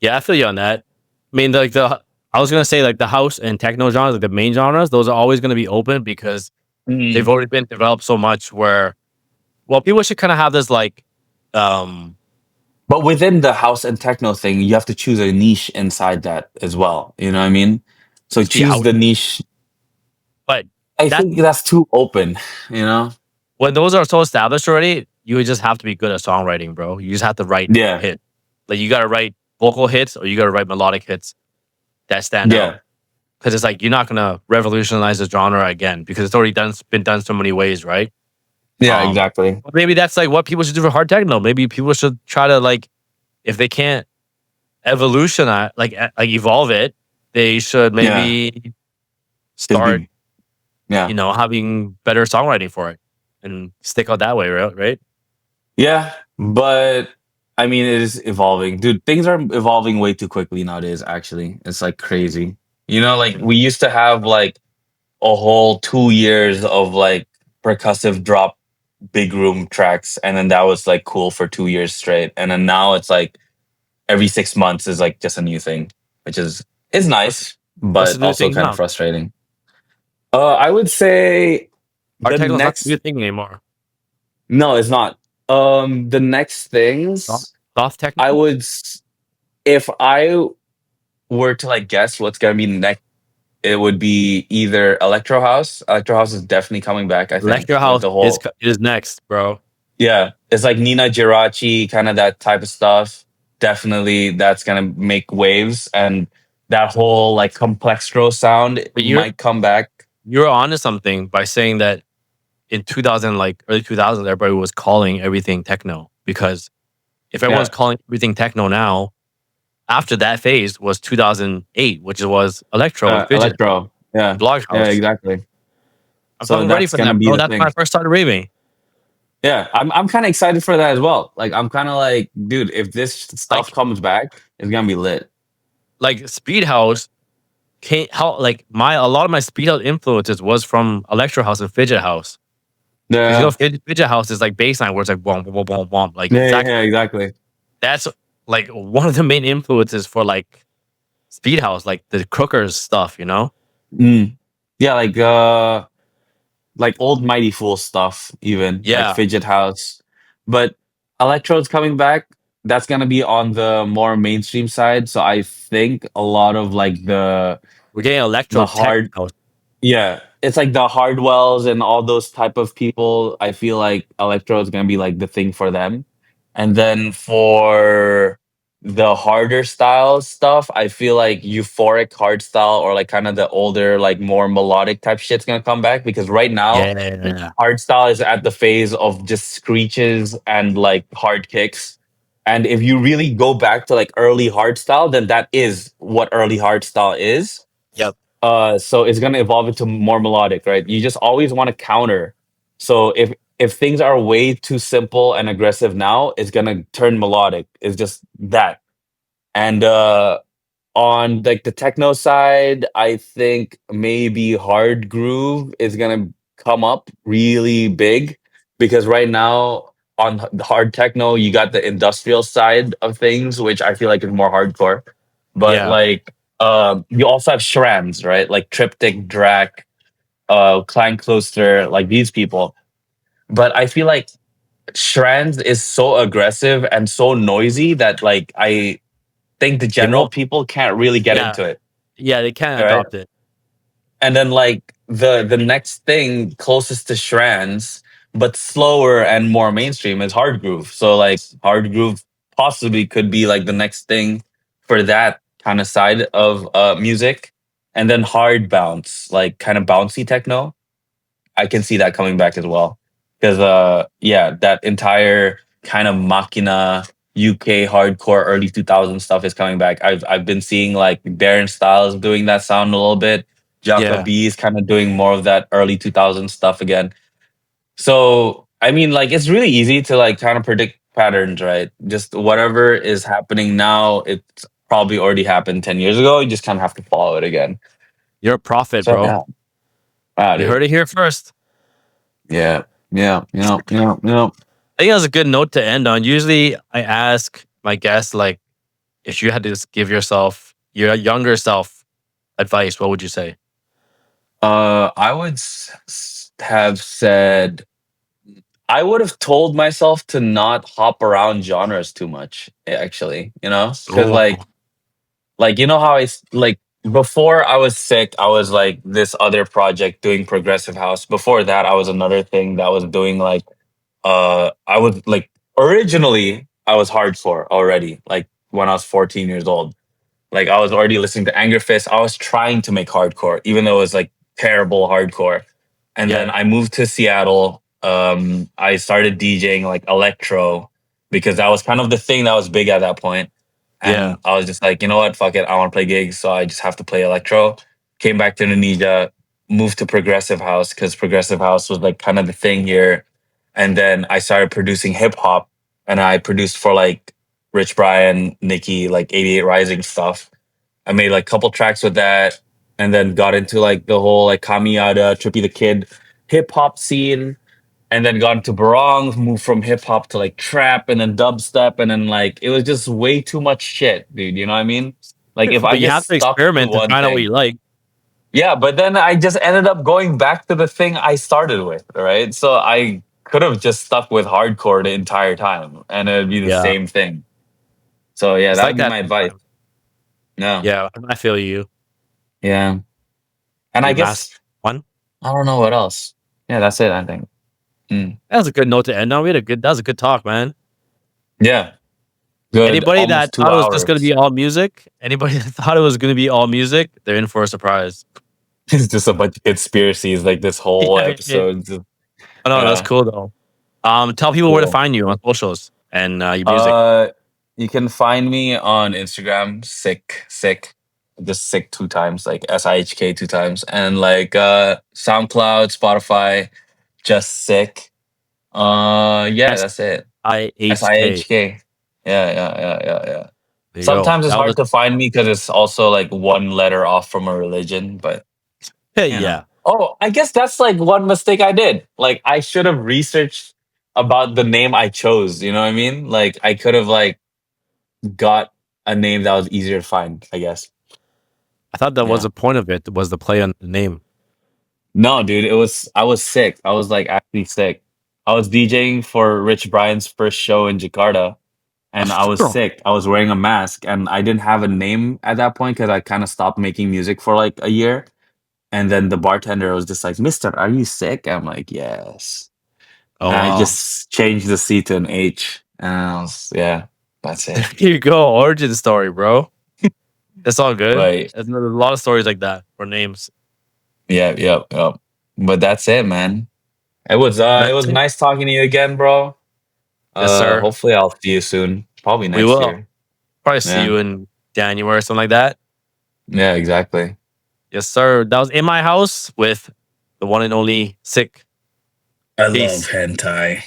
Yeah, I feel you on that. I mean, like I was gonna say like the house and techno genres, like the main genres, those are always gonna be open because they've Mm. already been developed so much. Where well, people should kind of have this like, um, But within the house and techno thing, you have to choose a niche inside that as well. You know what I mean? So just be choose out. the niche. But I that think that's too open, you know? when those are so established already, you would just have to be good at songwriting, bro. You just have to write Yeah. hit. Like you gotta write vocal hits or you gotta write melodic hits that stand out. Yeah. because it's like you're not gonna revolutionize the genre again because it's already been done so many ways, right? Yeah, Um, exactly. but maybe that's like what people should do for hard techno. Maybe people should try to like if they can't evolutionize like evolve it, they should Yeah, maybe just start be yeah. having better songwriting for it and stick out that way, right? Right? Yeah, but I mean, it is evolving, dude. Things are evolving way too quickly nowadays. Actually, it's like crazy. Like we used to have like a whole 2 years of like percussive drop big room tracks, and then that was like cool for 2 years straight. And then now it's like every 6 months is like just a new thing, which is What's nice, what's the but new also thing kind of now? frustrating. I would say Hard the techno's not the new next thing anymore. no, it's not. The next Soft, things soft I techno, would if I were to like guess what's gonna be next, it would be either electro house. Electro house is definitely coming back. I think electro with house the whole is next, bro. yeah, it's like Nina Girachi kind of that type of stuff. Definitely, that's gonna make waves, and that whole like complextro sound But might come back. you're onto something by saying that in 2000, like early 2000s, everybody was calling everything techno because if everyone's Yeah, calling everything techno now, after that phase was 2008, which was electro and fidget electro. and Yeah, blog yeah, house. exactly. I'm So fucking ready that's for gonna that, be bro. the That's when thing. I first started raving. Yeah, I'm kind of excited for that as well. Like I'm kind of like, dude, if this stuff Like comes back, it's gonna be lit. speed house came how like my a lot of my speed house influences was from electro house and fidget house. Because Yeah, fidget house is like baseline where it's like boom, boom, boom, boom, boom. Like yeah, yeah, exactly. that's like one of the main influences for like speed house, like the Crookers stuff, you know? Mm. Yeah, like old Mighty Fool stuff, even like Yeah. Fidget House. But Electrode's coming back. That's gonna be on the more mainstream side. So I think a lot of like We're getting electro the tech hard house. yeah, it's like the Hardwells and all those type of people. I feel like electro is gonna be like the thing for them, and then for the harder style stuff, I feel like euphoric hard style or like kind of the older, like more melodic type shit's gonna come back because right now Yeah. hard style is at the phase of just screeches and like hard kicks. And if you really go back to like early hard style, then that is what early hard style is. Yep. So it's gonna evolve into more melodic, right? You just always want to counter. So if things are way too simple and aggressive now, it's gonna turn melodic. It's just that. And on like the techno side, I think maybe hard groove is gonna come up really big because right now on the hard techno, you got the industrial side of things, which I feel like is more hardcore. But Yeah. like you also have Shrams, right? Like Triptych, Drac, Klein Kloster, like these people. But I feel like Shrams is so aggressive and so noisy that like I think the They general won't people can't really get yeah. into it. Yeah, they can't All right. adopt it. And then like the next thing closest to Shrans, but slower and more mainstream is hard groove. So like hard groove possibly could be like the next thing for that kind of side of music. And then hard bounce, like kind of bouncy techno. I can see that coming back as well. Because yeah, that entire kind of Machina UK hardcore early 2000s stuff is coming back. I've been seeing like Darren Styles doing that sound a little bit. Jaka Yeah. B is kind of doing more of that early 2000s stuff again. So I mean, like it's really easy to like kind of predict patterns, right? Just whatever is happening now, it's probably already happened 10 years ago. You just kind of have to follow it again. You're a prophet, So bro. yeah, wow, You dude. heard it here first. Yeah, yeah, yeah. I think that's a good note to end on. Usually I ask my guests like if you had to just give yourself your younger self advice, what would you say? I would have said I would have told myself to not hop around genres too much. Actually, because Oh, like you know how like before I was sick, I was like this other project doing progressive house. Before that, I was another thing that was doing like I was like originally I was hardcore already, like when I was 14 years old. Like I was already listening to Anger Fist. I was trying to make hardcore, even though it was like terrible hardcore. And then Yeah. I moved to Seattle. I started DJing like electro because that was kind of the thing that was big at that point. Yeah. And I was just like, you know what, fuck it, I want to play gigs, so I just have to play electro. Came back to Indonesia, moved to progressive house because progressive house was like kind of the thing here. And then I started producing hip hop, and I produced for like Rich Brian, Nicki, like 88 Rising stuff. I made like a couple tracks with that, and then got into like the whole like Kamiada, Trippy the Kid hip hop scene, and then got into Barong, moved from hip hop to like trap and then dubstep, and then like it was just way too much shit, dude. You know what I mean? Like if I But you get have to stuck to experiment to one find out what thing, you like. yeah, but then I just ended up going back to the thing I started with, right? So I could have just stuck with hardcore the entire time and it'd be the Yeah. same thing. So yeah, It's that like would be that my advice. sometimes. No. Yeah, I feel you. Yeah. And I You master guess one. I don't know what else. Yeah, that's it, I think. Mm. That was a good note to end on. That was a good talk, man. Yeah. Good. Anybody that Almost two thought it was just gonna hours. be all music, anybody that thought it was gonna be all music, they're in for a surprise. It's just a bunch of conspiracies like this whole Yeah, episode. oh, no, that's Yeah. cool though. Tell people where to Cool. find you on socials and your music. Uh, you can find me on Instagram, sick, just sick two times, like SIHK two times, and like SoundCloud, Spotify, just sick. Yeah, S that's it. I H K. SIHK. Yeah. There you go. Sometimes it's That was hard to find me because it's also like one letter off from a religion, but you know. yeah. Oh, I guess that's like one mistake I did. Like I should have researched about the name I chose. You know what I mean? Like I could have like got a name that was easier to find, I guess. I thought that was Yeah. the point of it, was the play on the name. No, dude, I was sick. I was like actually sick. I was DJing for Rich Brian's first show in Jakarta, and I was sick. I was wearing a mask and I didn't have a name at that point because I kind of stopped making music for like a year. And then the bartender was just like, "Mister, are you sick?" I'm like, "Yes." Oh And I wow. just changed the C to an H. And yeah, that's it. Here you go. Origin story, bro. It's all good. But There's a lot of stories like that for names. yeah. But that's it, man. It That's was it. nice talking to you again, bro. Yes, sir. Hopefully I'll see you soon. Probably We next will year. probably see Yeah. you in January or something like that. Yeah, exactly. Yes, sir. That was In My House with the one and only Sick. I Peace. love hentai.